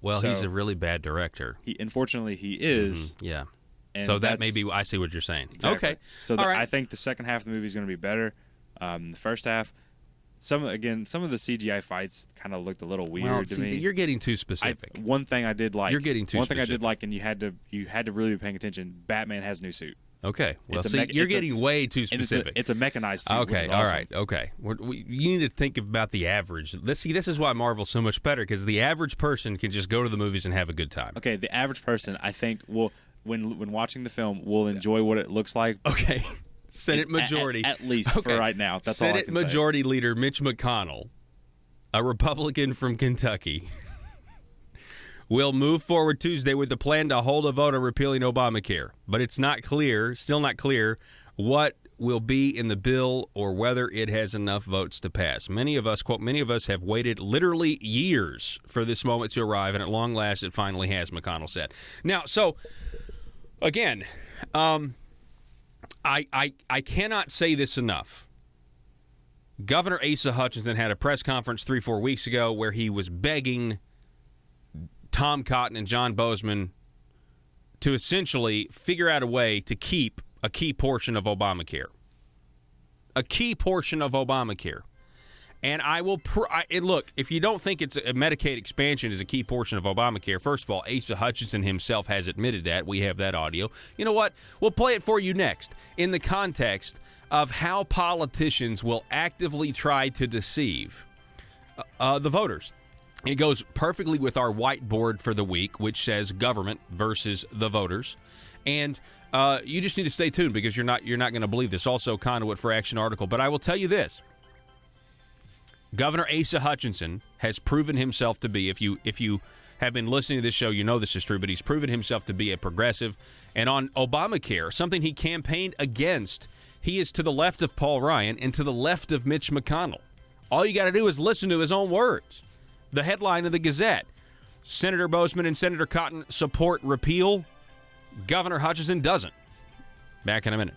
Well, so he's a really bad director. Unfortunately, he is. Mm-hmm. Yeah. So that may be. I see what you're saying. Exactly. Okay. So right. I think the second half of the movie is going to be better. The first half. Some of the CGI fights kind of looked a little weird to me. You're getting too specific. One thing I did like. You're getting too specific. One thing I did like, and you had to really be paying attention. Batman has a new suit. Okay. Well, you're getting way too specific. It's a mechanized suit. Okay. Which is awesome. All right. Okay. You need to think about the average. This is why Marvel's so much better, because the average person can just go to the movies and have a good time. Okay. The average person, I think, when watching the film, will enjoy what it looks like. Okay. Senate majority. At least for right now. That's all I can say. Senate Majority Leader Mitch McConnell, a Republican from Kentucky, will move forward Tuesday with the plan to hold a vote on repealing Obamacare. But it's still not clear what will be in the bill or whether it has enough votes to pass. Many of us, quote, many of us have waited literally years for this moment to arrive, and at long last it finally has, McConnell said. Now, so, again, I cannot say this enough. Governor Asa Hutchinson had a press conference 3-4 weeks ago where he was begging Tom Cotton and John Bozeman to essentially figure out a way to keep a key portion of Obamacare. A key portion of Obamacare. And I will look, if you don't think it's a Medicaid expansion is a key portion of Obamacare, first of all, Asa Hutchinson himself has admitted that. We have that audio. You know what? We'll play it for you next in the context of how politicians will actively try to deceive the voters. It goes perfectly with our whiteboard for the week, which says government versus the voters. And you just need to stay tuned, because you're not going to believe this. Also, Conduit for Action article. But I will tell you this. Governor Asa Hutchinson has proven himself to be, if you have been listening to this show, you know this is true, but he's proven himself to be a progressive. And on Obamacare, something he campaigned against, he is to the left of Paul Ryan and to the left of Mitch McConnell. All you got to do is listen to his own words. The headline of the Gazette, Senator Bozeman and Senator Cotton support repeal. Governor Hutchinson doesn't. Back in a minute.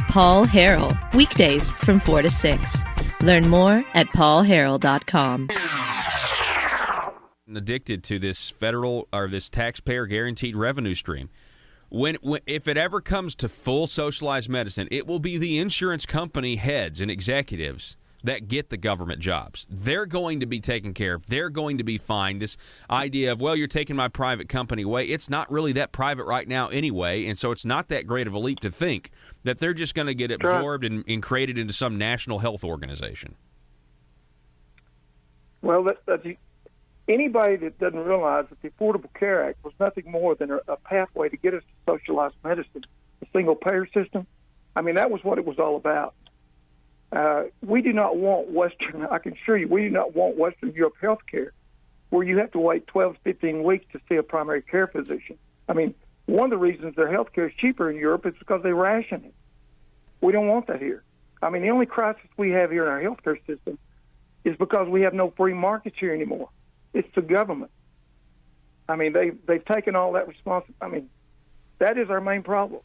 Paul Harrell, weekdays from 4 to 6. Learn more at paulharrell.com. Addicted to this federal or this taxpayer guaranteed revenue stream. If it ever comes to full socialized medicine, it will be the insurance company heads and executives that get the government jobs. They're going to be taken care of. They're going to be fine. This idea of, well, you're taking my private company away, it's not really that private right now anyway, and so it's not that great of a leap to think that they're just going to get absorbed and created into some national health organization. Well, Anybody that doesn't realize that the Affordable Care Act was nothing more than a pathway to get us to socialized medicine, a single-payer system, I mean, that was what it was all about. We do not want I can assure you, we do not want Western Europe health care where you have to wait 12 to 15 weeks to see a primary care physician. I mean, one of the reasons their health care is cheaper in Europe is because they ration it. We don't want that here. I mean, the only crisis we have here in our health care system is because we have no free markets here anymore. It's the government. I mean, they've taken all that responsibility. I mean, that is our main problem.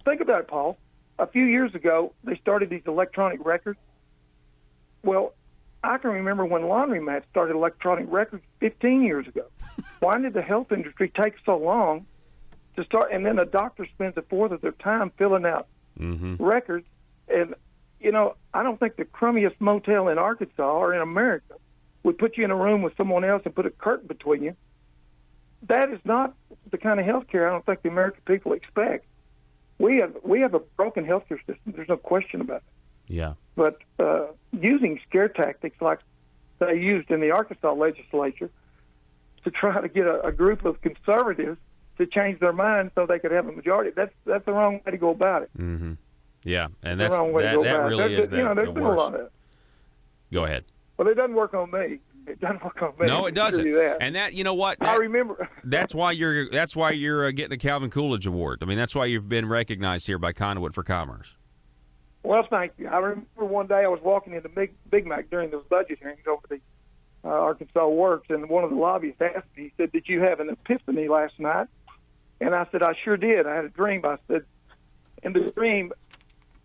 Think about it, Paul. A few years ago, they started these electronic records. Well, I can remember when laundromats started electronic records 15 years ago. Why did the health industry take so long to start? And then a doctor spends a fourth of their time filling out records. And, you know, I don't think the crummiest motel in Arkansas or in America would put you in a room with someone else and put a curtain between you. That is not the kind of health care I don't think the American people expect. We have a broken health care system. There's no question about it. Yeah. But using scare tactics like they used in the Arkansas legislature to try to get a group of conservatives to change their minds so they could have a majority, that's the wrong way to go about it. Mm-hmm. Yeah, and That's the wrong way to go about it. really is there's the been a lot worst. of it. Go ahead. Well, it doesn't work on me. It doesn't work on me. No, it doesn't. And that, you know what? I remember. That's why you're getting a Calvin Coolidge Award. I mean, that's why you've been recognized here by Conduit for Commerce. Well, thank you. I remember one day I was walking into Big Mac during those budget hearings over the Arkansas Works, and one of the lobbyists asked me, he said, "Did you have an epiphany last night?" And I said, "I sure did. I had a dream." I said, "In the dream,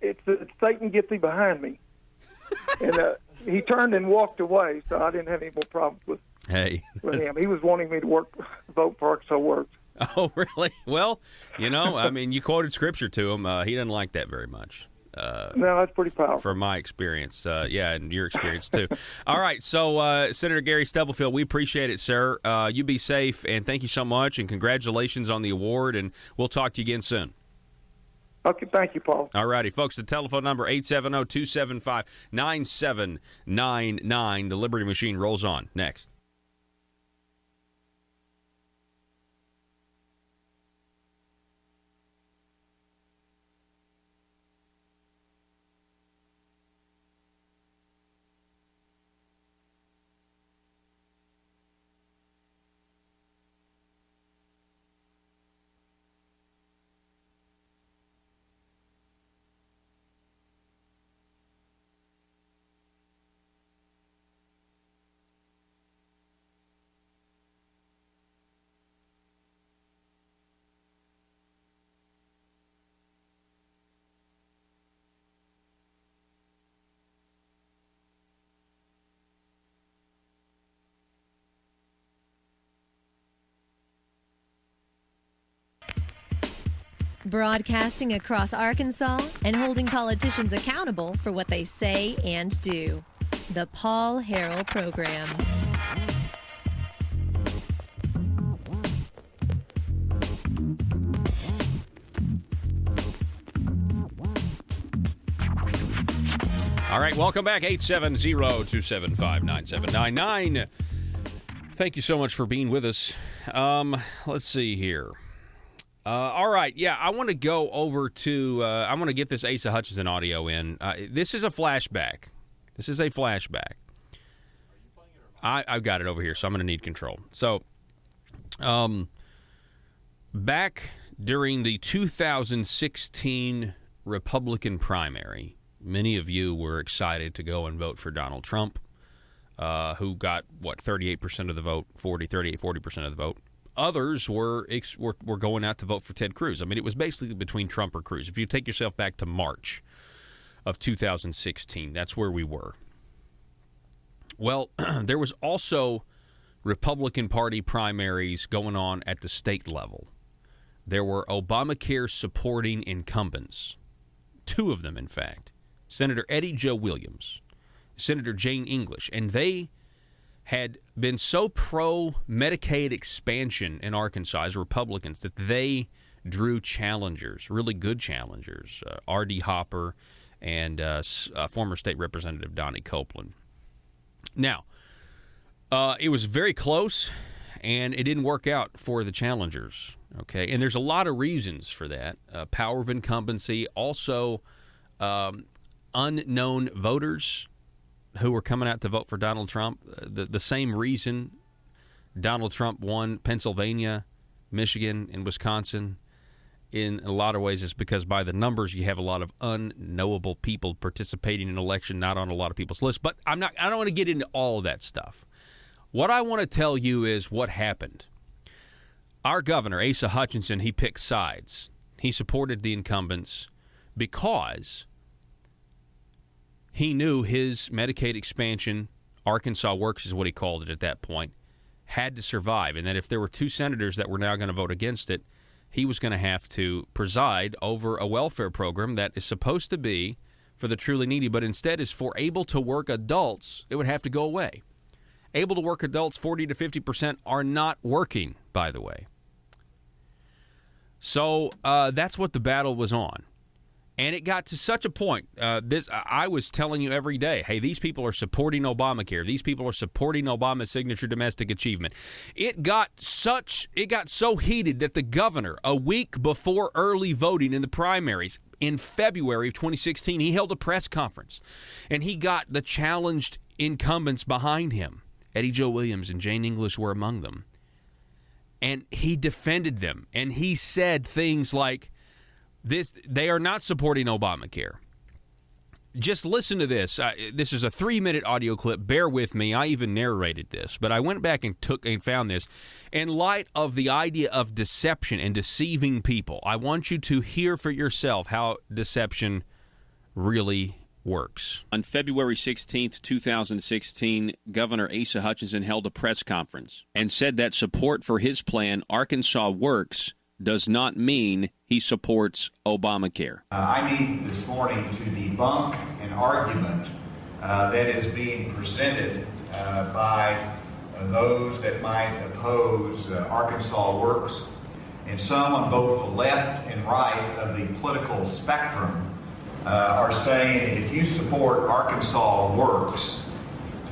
it's Satan, get thee behind me." And he turned and walked away, so I didn't have any more problems with him. He was wanting me to vote for Arkansas Works. Oh, really? Well, you know, I mean, you quoted scripture to him. He didn't like that very much. No, that's pretty powerful. From my experience. Yeah, and your experience, too. All right, so Senator Gary Stubblefield, we appreciate it, sir. You be safe, and thank you so much, and congratulations on the award, and we'll talk to you again soon. Okay, thank you, Paul. All righty, folks, the telephone number, 870-275-9799. The Liberty Machine rolls on. Next. Broadcasting across Arkansas and holding politicians accountable for what they say and do. The Paul Harrell Program. All right, welcome back, 870-275-9799. Thank you so much for being with us. Let's see here. All right, yeah, I want to go over to, I want to get this Asa Hutchinson audio in. This is a flashback. I've got it over here, so I'm going to need control. So, back during the 2016 Republican primary, many of you were excited to go and vote for Donald Trump, who got, 38% of the vote, 40% of the vote. Others were going out to vote for Ted Cruz. I mean, it was basically between Trump or Cruz. If you take yourself back to March of 2016, that's where we were. Well, there was also Republican Party primaries going on at the state level. There were Obamacare supporting incumbents, two of them, in fact, Senator Eddie Joe Williams, Senator Jane English, and they had been so pro-Medicaid expansion in Arkansas as Republicans that they drew challengers, really good challengers, R.D. Hopper and former state representative Donnie Copeland. Now, It was very close, and it didn't work out for the challengers. Okay, and there's a lot of reasons for that. Power of incumbency, also unknown voters who were coming out to vote for Donald Trump. The same reason Donald Trump won Pennsylvania, Michigan, and Wisconsin in a lot of ways is because by the numbers you have a lot of unknowable people participating in an election not on a lot of people's lists. But I don't want to get into all of that stuff. What I want to tell you is what happened. Our governor, Asa Hutchinson, he picked sides. He supported the incumbents because he knew his Medicaid expansion, Arkansas Works is what he called it at that point, had to survive, and that if there were two senators that were now going to vote against it, he was going to have to preside over a welfare program that is supposed to be for the truly needy, but instead is for able-to-work adults. It would have to go away. Able-to-work adults, 40 to 50%, are not working, by the way. So that's what the battle was on. And it got to such a point. I was telling you every day, hey, these people are supporting Obamacare. These people are supporting Obama's signature domestic achievement. It got so heated that the governor, a week before early voting in the primaries in February of 2016, he held a press conference. And he got the challenged incumbents behind him. Eddie Joe Williams and Jane English were among them. And he defended them. And he said things like, they are not supporting Obamacare. Just listen to this. This is a 3-minute audio clip. Bear with me. I even narrated this. But I went back and found this. In light of the idea of deception and deceiving people, I want you to hear for yourself how deception really works. On February 16th, 2016, Governor Asa Hutchinson held a press conference and said that support for his plan, Arkansas Works, does not mean he supports Obamacare. I need this morning to debunk an argument that is being presented by those that might oppose Arkansas Works, and some on both the left and right of the political spectrum are saying if you support Arkansas Works,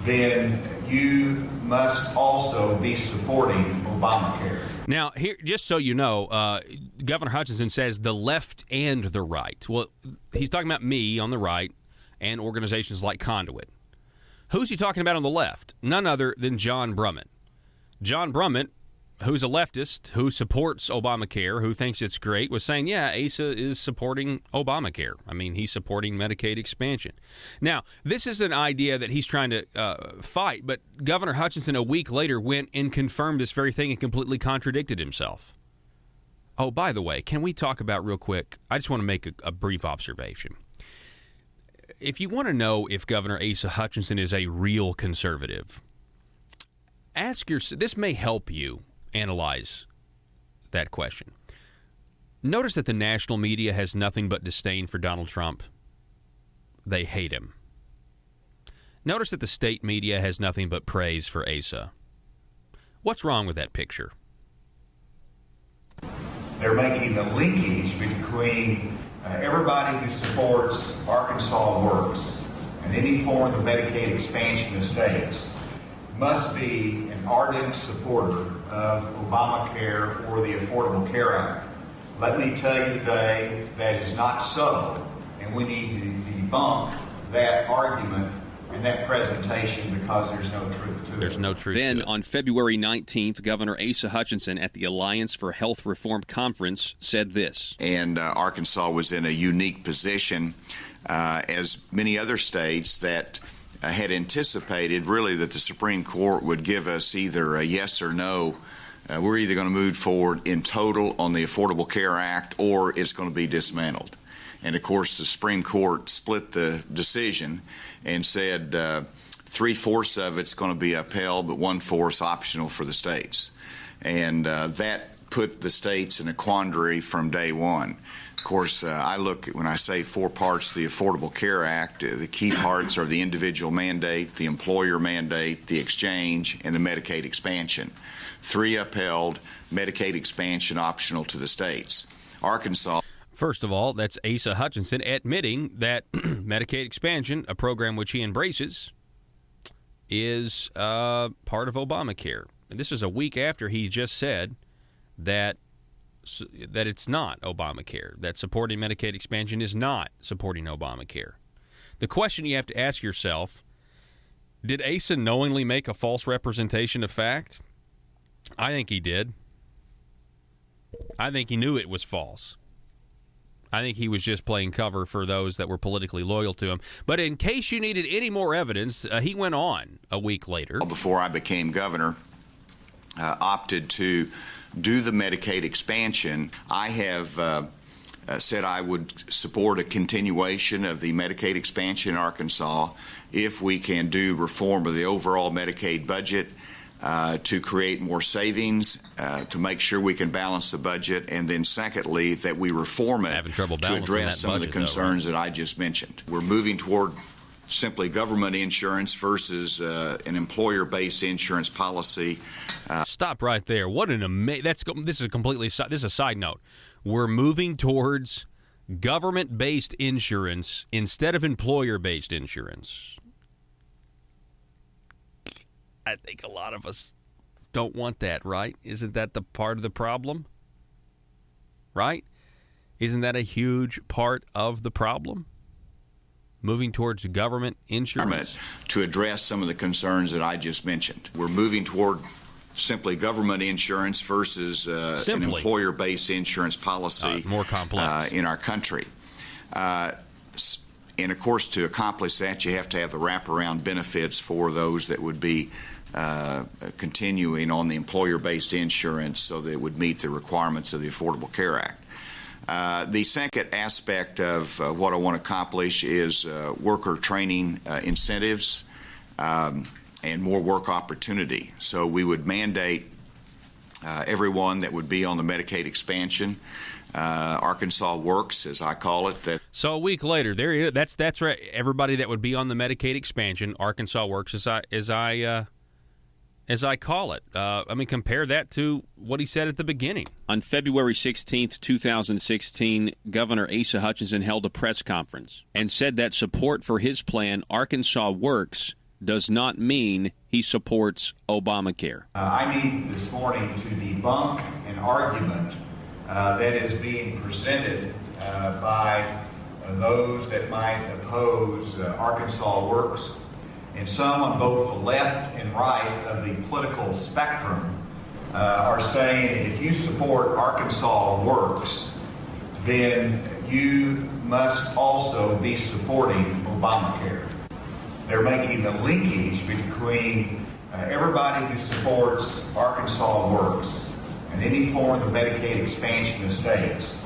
then you must also be supporting Obamacare. Now, here, just so you know, Governor Hutchinson says the left and the right. Well, he's talking about me on the right and organizations like Conduit. Who's he talking about on the left? None other than John Brummett. John Brummett, who's a leftist, who supports Obamacare, who thinks it's great, was saying, yeah, Asa is supporting Obamacare. I mean, he's supporting Medicaid expansion. Now, this is an idea that he's trying to fight, but Governor Hutchinson a week later went and confirmed this very thing and completely contradicted himself. Oh, by the way, can we talk about real quick? I just want to make a brief observation. If you want to know if Governor Asa Hutchinson is a real conservative, ask yourself, this may help you analyze that question. Notice that the national media has nothing but disdain for Donald Trump. They hate him. Notice that the state media has nothing but praise for Asa. What's wrong with that picture? They're making the linkage between everybody who supports Arkansas Works and any form of Medicaid expansion of states must be an ardent supporter of Obamacare or the Affordable Care Act. Let me tell you today that is not so, and we need to debunk that argument and that presentation because there's no truth to it. There's no truth Then, to it. on February 19th, Governor Asa Hutchinson at the Alliance for Health Reform Conference said this. And Arkansas was in a unique position, as many other states, that had anticipated really that the Supreme Court would give us either a yes or no. We're either going to move forward in total on the Affordable Care Act or it's going to be dismantled. And of course, the Supreme Court split the decision and said 3/4 of it's going to be upheld, but 1/4 optional for the states. And that put the states in a quandary from day one. Of course, I look at when I say 4 parts of the Affordable Care Act, the key parts are the individual mandate, the employer mandate, the exchange, and the Medicaid expansion. 3 upheld, Medicaid expansion optional to the states. Arkansas. First of all, that's Asa Hutchinson admitting that Medicaid expansion, a program which he embraces, is part of Obamacare. And this is a week after he just said that it's not Obamacare, that supporting Medicaid expansion is not supporting Obamacare. The question you have to ask yourself, did Asa knowingly make a false representation of fact? I think he did. I think he knew it was false. I think he was just playing cover for those that were politically loyal to him. But in case you needed any more evidence, he went on a week later. Before I became governor, opted to do the Medicaid expansion. I have said I would support a continuation of the Medicaid expansion in Arkansas if we can do reform of the overall Medicaid budget to create more savings, to make sure we can balance the budget, and then secondly, that we reform it to address some of the concerns that I just mentioned. We're moving toward simply government insurance versus an employer-based insurance policy. Stop right there. What an amazing! This is a side note. We're moving towards government-based insurance instead of employer-based insurance. I think a lot of us don't want that, right? Isn't that the part of the problem? Right? Isn't that a huge part of the problem? Moving towards government insurance? To address some of the concerns that I just mentioned. We're moving toward simply government insurance versus an employer-based insurance policy more complex in our country. And, of course, to accomplish that, you have to have the wraparound benefits for those that would be continuing on the employer-based insurance so that it would meet the requirements of the Affordable Care Act. The second aspect of what I want to accomplish is worker training incentives and more work opportunity. So we would mandate everyone that would be on the Medicaid expansion, Arkansas Works, as I call it. So a week later, that's right. Everybody that would be on the Medicaid expansion, Arkansas Works, as I call it. Compare that to what he said at the beginning. On February 16th, 2016, Governor Asa Hutchinson held a press conference and said that support for his plan, Arkansas Works, does not mean he supports Obamacare. I need this morning to debunk an argument that is being presented by those that might oppose Arkansas Works, and some on both the left and right of the political spectrum are saying if you support Arkansas Works, then you must also be supporting Obamacare. They're making a linkage between everybody who supports Arkansas Works and any form of Medicaid expansion in the states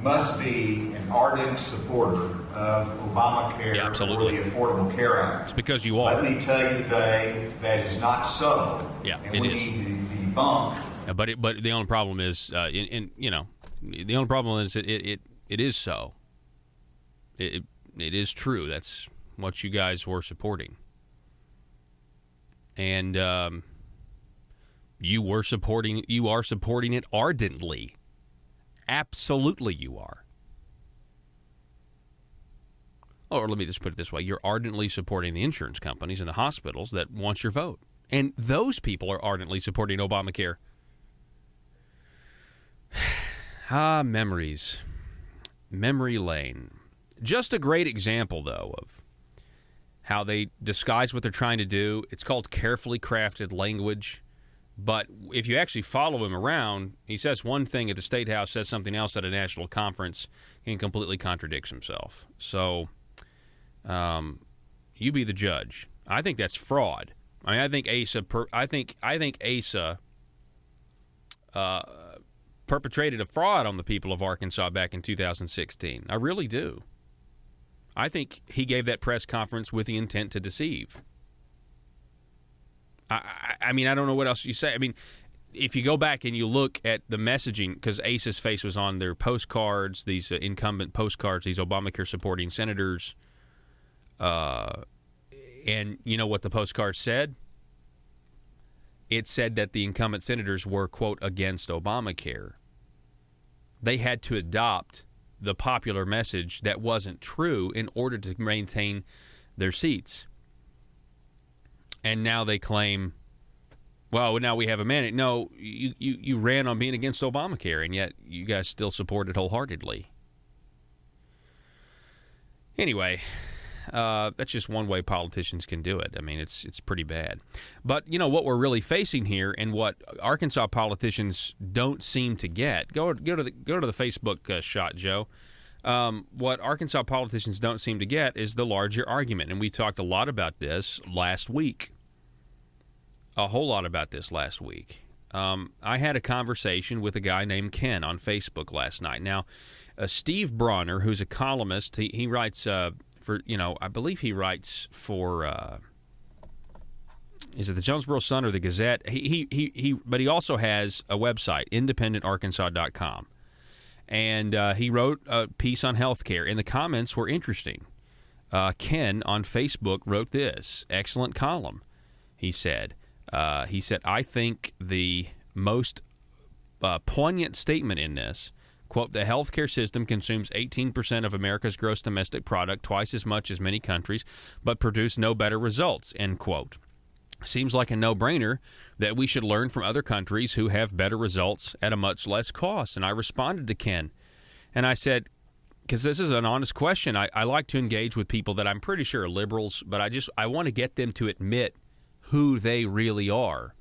must be an ardent supporter of Obamacare or the Affordable Care Act. It's because you are. Let me tell you today that is not so. Yeah, and we need to debunk. But the only problem is, the only problem is it is so. It is true. That's what you guys were supporting, and you are supporting it ardently. Absolutely, you are. Or let me just put it this way. You're ardently supporting the insurance companies and the hospitals that want your vote. And those people are ardently supporting Obamacare. Memories. Memory lane. Just a great example, though, of how they disguise what they're trying to do. It's called carefully crafted language. But if you actually follow him around, he says one thing at the State House, says something else at a national conference, and completely contradicts himself. So you be the judge. I think that's fraud. I think Asa perpetrated a fraud on the people of Arkansas back in 2016. I really do. I think he gave that press conference with the intent to deceive. I don't know what else you say. If you go back and you look at the messaging, because Asa's face was on their postcards, these incumbent postcards, these Obamacare supporting senators, and you know what the postcard said? It said that the incumbent senators were, quote, against Obamacare. They had to adopt the popular message that wasn't true in order to maintain their seats. and now they claim, well, now we have a mandate. No, you ran on being against Obamacare, and yet you guys still support it wholeheartedly. Anyway, that's just one way politicians can do it. I mean, it's pretty bad. But, you know, what we're really facing here and what Arkansas politicians don't seem to get, go to the Facebook shot, Joe. What Arkansas politicians don't seem to get is the larger argument. And we talked a lot about this last week. A whole lot about this last week. I had a conversation with a guy named Ken on Facebook last night. Now, Steve Bronner, who's a columnist, he writes for, you know, I believe he writes for, is it the Jonesboro Sun or the Gazette? But he also has a website, independentarkansas.com. And he wrote a piece on healthcare, and the comments were interesting. Ken on Facebook wrote this excellent column. He said, I think the most poignant statement in this, quote, the healthcare system consumes 18% of America's gross domestic product, twice as much as many countries, but produce no better results, end quote. Seems like a no-brainer that we should learn from other countries who have better results at a much less cost. And I responded to Ken, and I said, because this is an honest question, I like to engage with people that I'm pretty sure are liberals, but I want to get them to admit who they really are.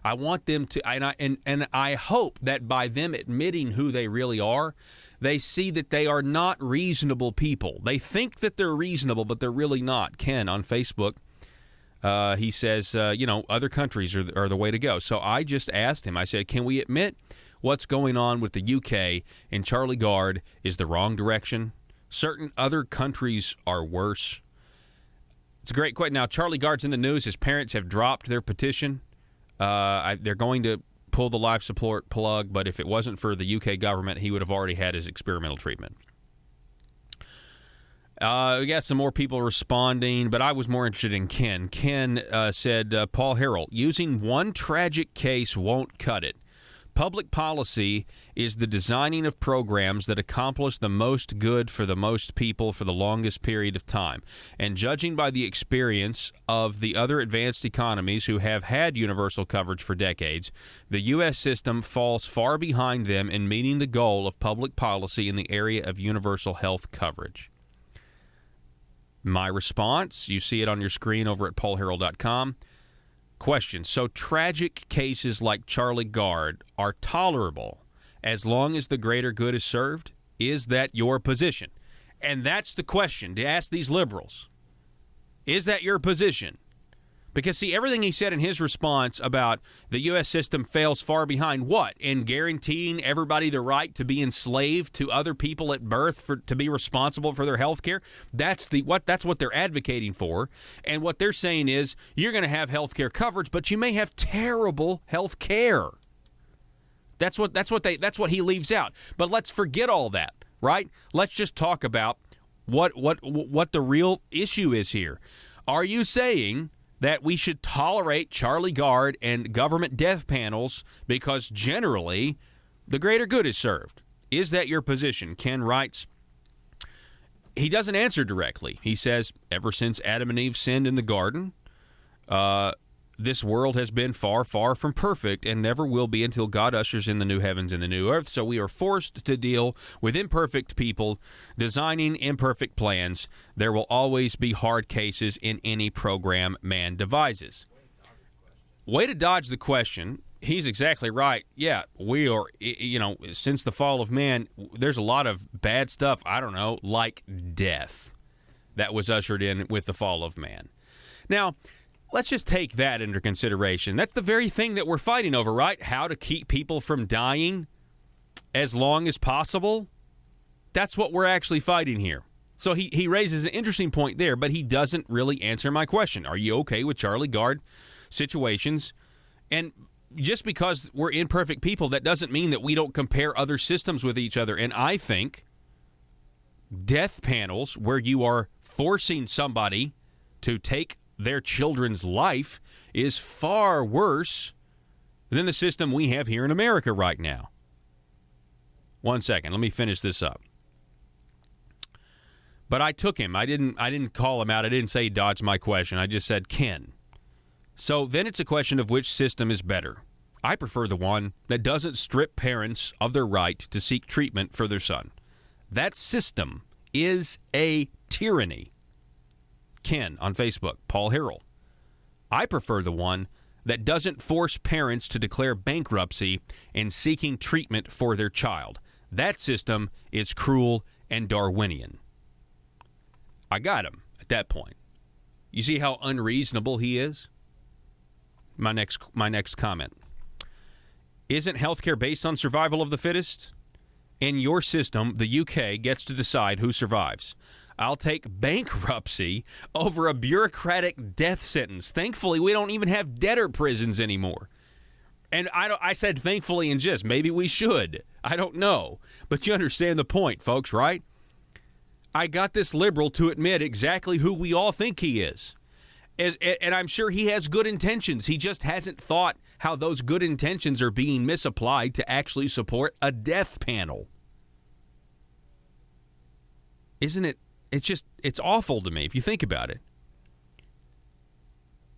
I want them to, and I hope that by them admitting who they really are, they see that they are not reasonable people. They think that they're reasonable, but they're really not. Ken on Facebook, he says, other countries are the way to go. So I just asked him, I said, can we admit what's going on with the UK and Charlie Gard is the wrong direction? Certain other countries are worse. It's a great question. Now, Charlie Gard's in the news. His parents have dropped their petition. They're going to pull the life support plug, but if it wasn't for the UK government, he would have already had his experimental treatment. We got some more people responding, but I was more interested in Ken. Ken said, Paul Harrell, using one tragic case won't cut it. Public policy is the designing of programs that accomplish the most good for the most people for the longest period of time. And judging by the experience of the other advanced economies who have had universal coverage for decades, the U.S. system falls far behind them in meeting the goal of public policy in the area of universal health coverage. My response, you see it on your screen over at paulharrell.com. Question. So tragic cases like Charlie Gard are tolerable as long as the greater good is served? Is that your position? And that's the question to ask these liberals. Is that your position? Because, see, everything he said in his response about the U.S. system fails far behind what? In guaranteeing everybody the right to be enslaved to other people at birth to be responsible for their health care? That's what they're advocating for. And what they're saying is you're going to have health care coverage, but you may have terrible health care. That's what he leaves out. But let's forget all that, right? Let's just talk about what the real issue is here. Are you saying that we should tolerate Charlie Gard and government death panels because generally the greater good is served? Is that your position? Ken writes, he doesn't answer directly. He says, ever since Adam and Eve sinned in the garden, this world has been far, far from perfect and never will be until God ushers in the new heavens and the new earth. So we are forced to deal with imperfect people designing imperfect plans. There will always be hard cases in any program man devises. Way to dodge the question. He's exactly right. Yeah, we are, since the fall of man, there's a lot of bad stuff, like death that was ushered in with the fall of man. Now, let's just take that into consideration. That's the very thing that we're fighting over, right? How to keep people from dying as long as possible. That's what we're actually fighting here. So he raises an interesting point there, but he doesn't really answer my question. Are you okay with Charlie Gard situations? And just because we're imperfect people, that doesn't mean that we don't compare other systems with each other. And I think death panels where you are forcing somebody to take their children's life is far worse than the system we have here in America right now. One second, let me finish this up. But I took him. I didn't call him out. I didn't say he dodged my question. I just said, Ken, So then it's a question of which system is better. I prefer the one that doesn't strip parents of their right to seek treatment for their son. That system is a tyranny. Ken on Facebook, Paul Harrell. I prefer the one that doesn't force parents to declare bankruptcy in seeking treatment for their child. That system is cruel and Darwinian. I got him at that point. You see how unreasonable he is? My next comment. Isn't healthcare based on survival of the fittest? In your system, the UK gets to decide who survives. I'll take bankruptcy over a bureaucratic death sentence. Thankfully, we don't even have debtor prisons anymore. And I said thankfully in jest. Maybe we should. I don't know. But you understand the point, folks, right? I got this liberal to admit exactly who we all think he is. And I'm sure he has good intentions. He just hasn't thought how those good intentions are being misapplied to actually support a death panel. Isn't it? It's awful to me if you think about it.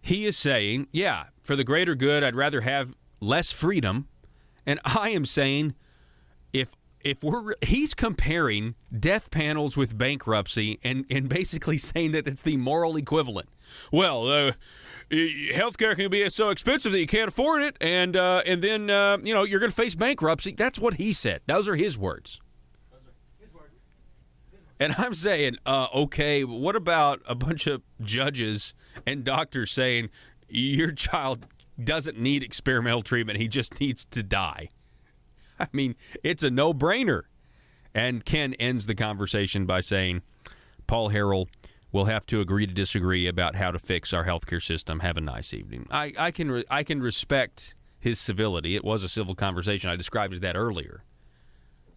He is saying, yeah, for the greater good, I'd rather have less freedom. And I am saying, he's comparing death panels with bankruptcy and basically saying that it's the moral equivalent. Well, healthcare can be so expensive that you can't afford it, and then you're going to face bankruptcy. That's what he said. Those are his words. And I'm saying, okay, what about a bunch of judges and doctors saying your child doesn't need experimental treatment, he just needs to die? I mean, it's a no-brainer. And Ken ends the conversation by saying, Paul Harrell will have to agree to disagree about how to fix our healthcare system. Have a nice evening. I can respect his civility. It was a civil conversation. I described it that earlier.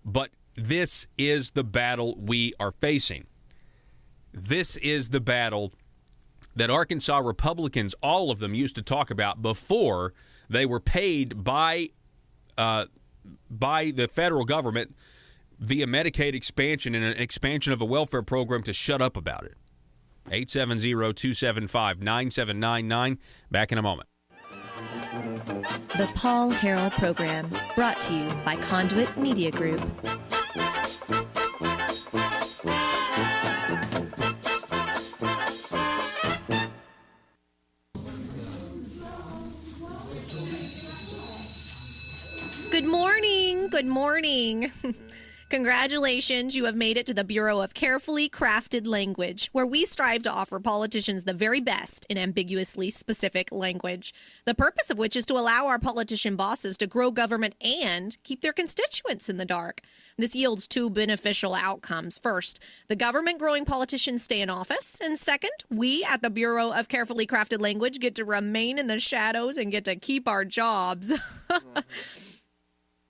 But this is the battle we are facing. This is the battle that Arkansas Republicans, all of them, used to talk about before they were paid by the federal government via Medicaid expansion and an expansion of a welfare program to shut up about it. 870-275-9799. Back in a moment. The Paul Harrell Program, brought to you by Conduit Media Group. Good morning. Good morning. Congratulations, you have made it to the Bureau of Carefully Crafted Language, where we strive to offer politicians the very best in ambiguously specific language, the purpose of which is to allow our politician bosses to grow government and keep their constituents in the dark. This yields two beneficial outcomes. First, the government-growing politicians stay in office, and second, we at the Bureau of Carefully Crafted Language get to remain in the shadows and get to keep our jobs.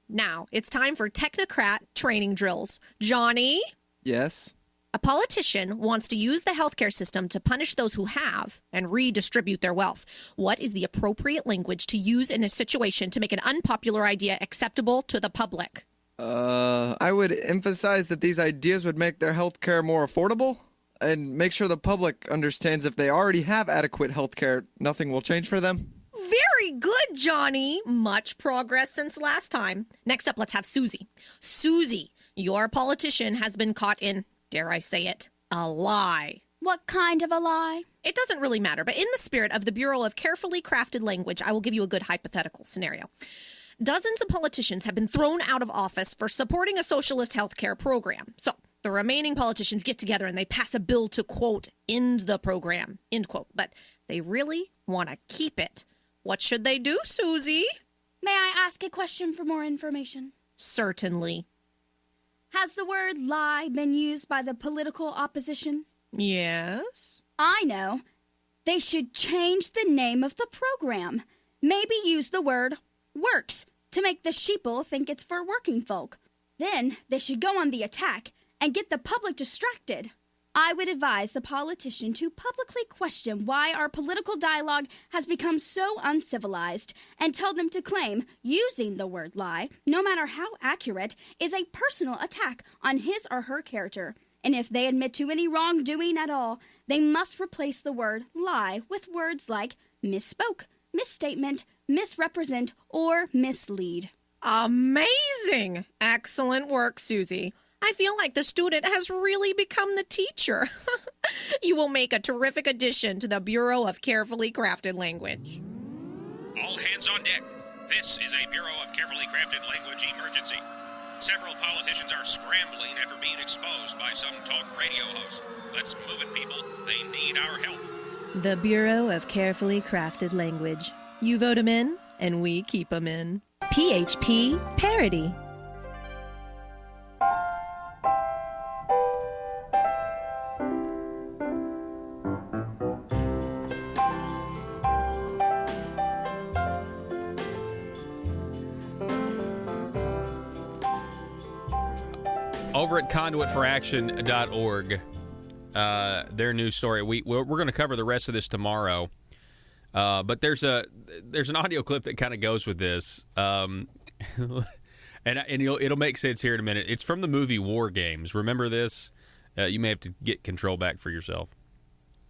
Now, it's time for technocrat training drills. Johnny? Yes? A politician wants to use the healthcare system to punish those who have and redistribute their wealth. What is the appropriate language to use in this situation to make an unpopular idea acceptable to the public? I would emphasize that these ideas would make their healthcare more affordable and make sure the public understands if they already have adequate healthcare, nothing will change for them. Very good, Johnny. Much progress since last time. Next up, let's have Susie. Susie, your politician has been caught in, dare I say it, a lie. What kind of a lie? It doesn't really matter, but in the spirit of the Bureau of Carefully Crafted Language, I will give you a good hypothetical scenario. Dozens of politicians have been thrown out of office for supporting a socialist healthcare program. So the remaining politicians get together and they pass a bill to, quote, end the program, end quote. But they really want to keep it. What should they do, Susie? May I ask a question for more information? Certainly. Has the word lie been used by the political opposition? Yes. I know. They should change the name of the program. Maybe use the word works to make the sheeple think it's for working folk. Then they should go on the attack and get the public distracted. I would advise the politician to publicly question why our political dialogue has become so uncivilized and tell them to claim using the word lie, no matter how accurate, is a personal attack on his or her character. And if they admit to any wrongdoing at all, They must replace the word lie with words like misspoke, misstatement, misrepresent, or mislead. Amazing! Excellent work, Susie. I feel like the student has really become the teacher. You will make a terrific addition to the Bureau of Carefully Crafted Language. All hands on deck. This is a Bureau of Carefully Crafted Language emergency. Several politicians are scrambling after being exposed by some talk radio host. Let's move it, people. They need our help. The Bureau of Carefully Crafted Language. You vote 'em in, and we keep 'em in. PHP Parody. Over at conduitforaction.org, their news story. We're going to cover the rest of this tomorrow, but there's an audio clip that kind of goes with this, and it'll make sense here in a minute. It's from the movie War Games. Remember this? You may have to get control back for yourself.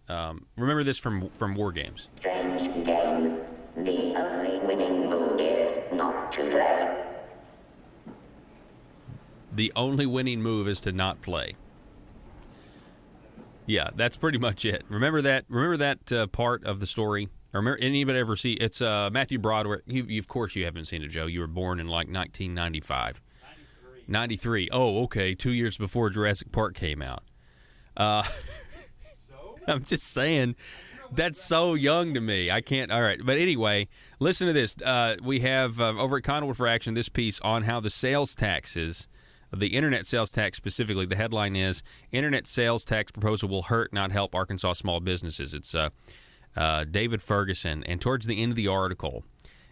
Remember this from War Games. Strange game. The only winning move is not to play. The only winning move is to not play. Yeah, that's pretty much it. Remember that part of the story? Or remember, anybody ever see? It's Matthew Broderick. You of course you haven't seen it, Joe. You were born in like 1995. 93. Oh, okay. 2 years before Jurassic Park came out. I'm just saying, that's so young to me. I can't. All right. But anyway, listen to this. We have over at Conduit for Action this piece on how the sales taxes, the internet sales tax specifically, the headline is, Internet Sales Tax Proposal Will Hurt, Not Help Arkansas Small Businesses. It's David Ferguson. And towards the end of the article,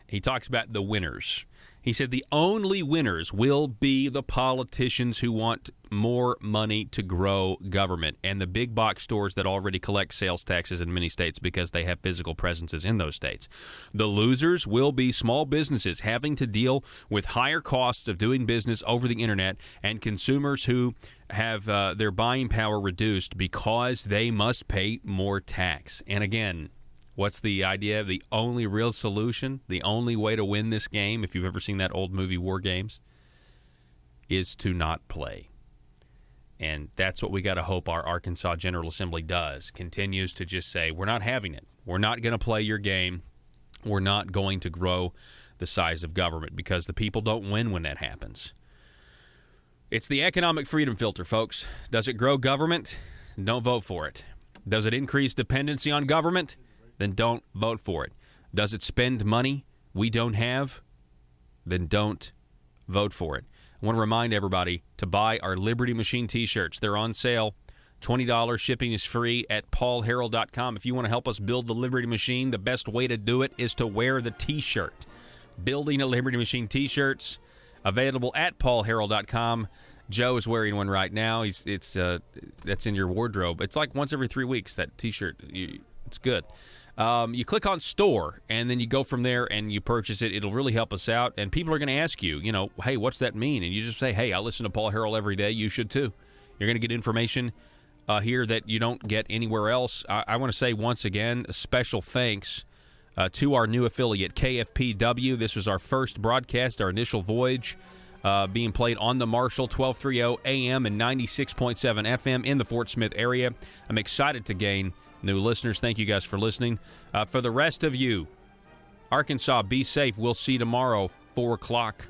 he talks about the winners. He said the only winners will be the politicians who want more money to grow government and the big box stores that already collect sales taxes in many states because they have physical presences in those states. The losers will be small businesses having to deal with higher costs of doing business over the internet and consumers who have their buying power reduced because they must pay more tax. And again, what's the idea? The only real solution, the only way to win this game, if you've ever seen that old movie War Games, is to not play. And that's what we got to hope our Arkansas General Assembly does. Continues to just say, we're not having it. We're not going to play your game. We're not going to grow the size of government because the people don't win when that happens. It's the economic freedom filter, folks. Does it grow government? Don't vote for it. Does it increase dependency on government? Then don't vote for it. Does it spend money we don't have? Then don't vote for it. I want to remind everybody to buy our Liberty Machine t-shirts. They're on sale. $20 shipping is free at paulharrell.com. If you want to help us build the Liberty Machine, the best way to do it is to wear the t-shirt. Building a Liberty Machine t-shirts available at paulharrell.com. Joe is wearing one right now. That's in your wardrobe. It's like once every 3 weeks, that t-shirt. It's good. You click on store, and then you go from there and you purchase it. It'll really help us out. And people are going to ask you, hey, what's that mean? And you just say, hey, I listen to Paul Harrell every day. You should too. You're going to get information here that you don't get anywhere else. I want to say once again, a special thanks to our new affiliate, KFPW. This was our first broadcast, our initial voyage, being played on the Marshall, 1230 AM and 96.7 FM in the Fort Smith area. I'm excited to gain new listeners. Thank you guys for listening. For the rest of you, Arkansas, be safe. We'll see you tomorrow, 4 o'clock.